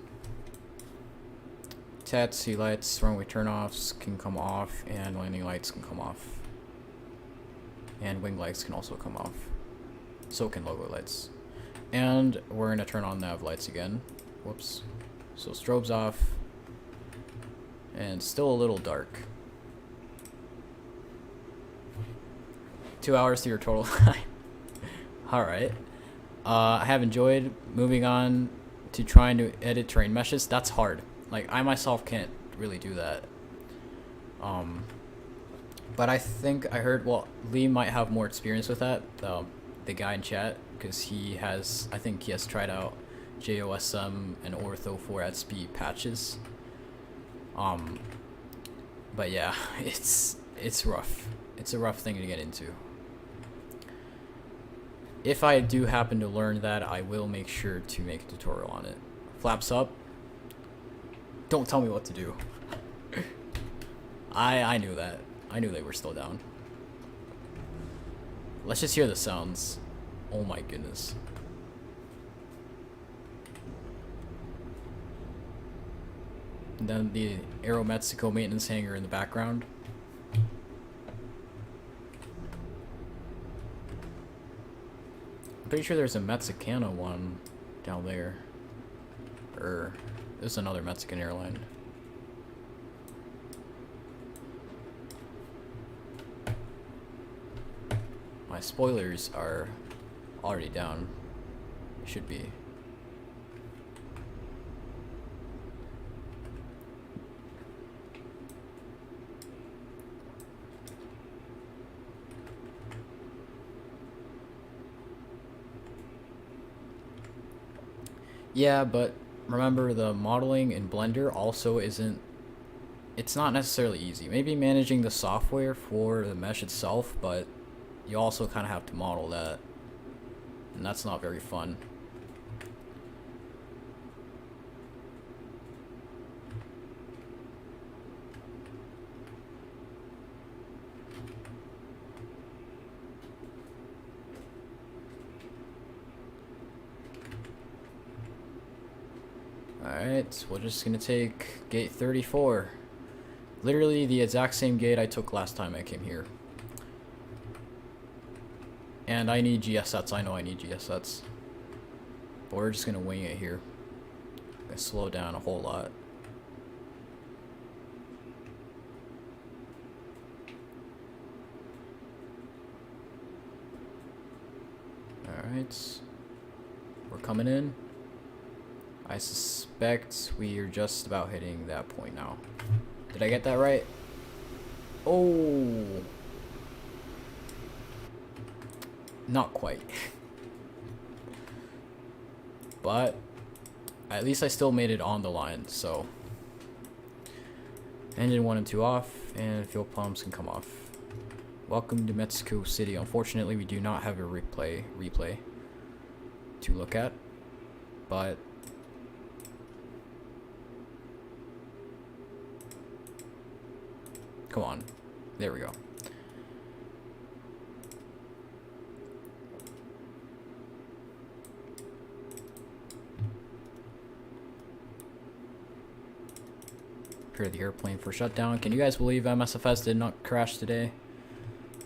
Taxi lights, runway turnoffs can come off, and landing lights can come off. And wing lights can also come off. So can logo lights. And we're gonna turn on nav lights again. Whoops. So strobes off. And still a little dark. 2 hours to your total time. Alright. I have enjoyed. Moving on to trying to edit terrain meshes. That's hard. Like, I myself can't really do that. But I think I heard, well, Lee might have more experience with that, the guy in chat, because he has, I think he has tried out JOSM and Ortho 4 at speed patches. But yeah, it's rough. It's a rough thing to get into. If I do happen to learn that, I will make sure to make a tutorial on it. Flaps up. Don't tell me what to do. I knew that. I knew they were still down. Let's just hear the sounds. Oh my goodness. And then the Aero Mexico maintenance hangar in the background. I'm pretty sure there's a Mexicana one down there. Or there's another Mexican airline. My spoilers are already down. Should be. Yeah, but remember the modeling in Blender also isn't, it's not necessarily easy. Maybe managing the software for the mesh itself, but you also kind of have to model that, and that's not very fun. Alright, we're just gonna take gate 34. Literally the exact same gate I took last time I came here. And I need GS sets. I know I need GS sets. But we're just gonna wing it here. Gonna slow down a whole lot. Alright. We're coming in. I suspect we are just about hitting that point now. Did I get that right? Oh. Not quite. But at least I still made it on the line, so. Engine 1 and 2 off, and fuel pumps can come off. Welcome to Mexico City. Unfortunately, we do not have a replay to look at, but come on. There we go. prepare the airplane for shutdown. Can you guys believe MSFS did not crash today?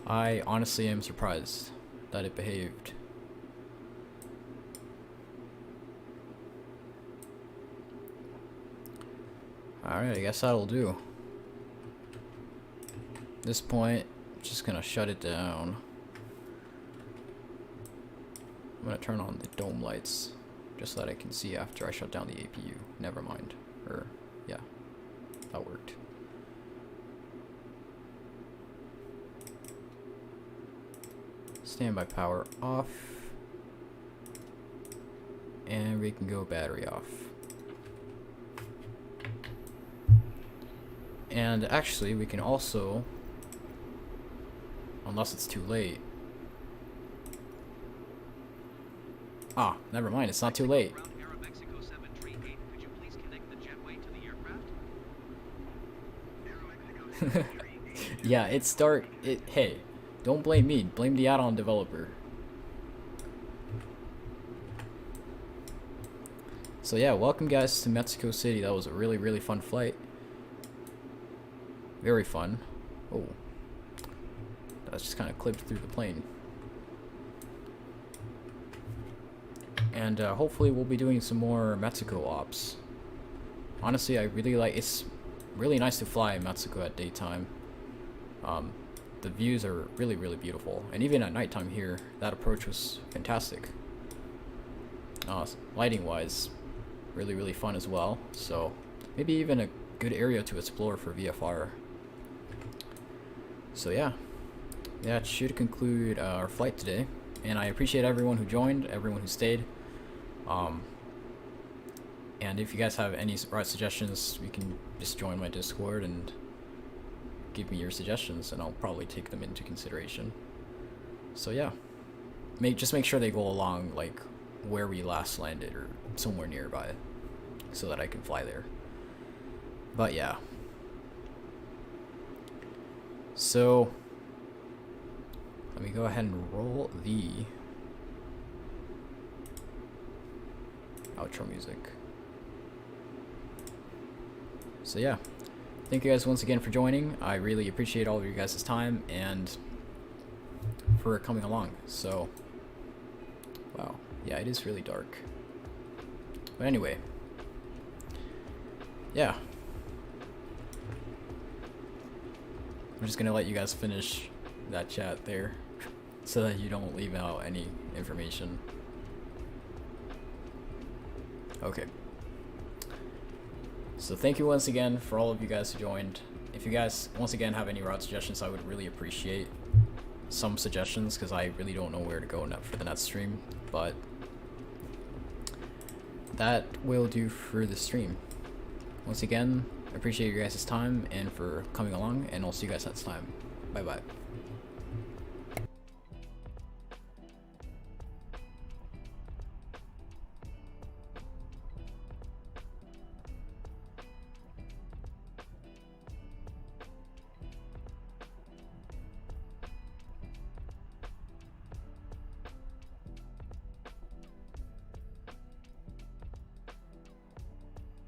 I honestly am surprised that it behaved. Alright, I guess that'll do. At this point, just gonna shut it down. I'm gonna turn on the dome lights just so that I can see after I shut down the APU. Never mind. Or, yeah, that worked. Standby power off. And we can go battery off. And actually, we can also, unless it's too late. Ah, never mind, it's not too late. Yeah, hey, don't blame me, blame the add-on developer. So yeah, welcome guys to Mexico City. That was a really, really fun flight. Very fun. Oh, that's just kind of clipped through the plane. And hopefully we'll be doing some more Mexico ops. Honestly, I really like, it's really nice to fly in Mexico at daytime. The views are really, really beautiful. And even at nighttime here, that approach was fantastic. Lighting wise, really, really fun as well. So maybe even a good area to explore for VFR. So yeah, that should conclude our flight today. And I appreciate everyone who joined, everyone who stayed. And if you guys have any route suggestions, you can just join my Discord and give me your suggestions, and I'll probably take them into consideration. So yeah, just make sure they go along like where we last landed or somewhere nearby, so that I can fly there. But yeah. So let me go ahead and roll the outro music. So yeah, thank you guys once again for joining. I really appreciate all of you guys' time and for coming along. So, wow, yeah, it is really dark. But anyway, yeah. I'm just gonna let you guys finish that chat there so that you don't leave out any information. Okay. So thank you once again for all of you guys who joined. If you guys once again have any route suggestions, I would really appreciate some suggestions, because I really don't know where to go for the next stream. But that will do for the stream. Once again, I appreciate your guys' time and for coming along, and I'll see you guys next time. Bye bye.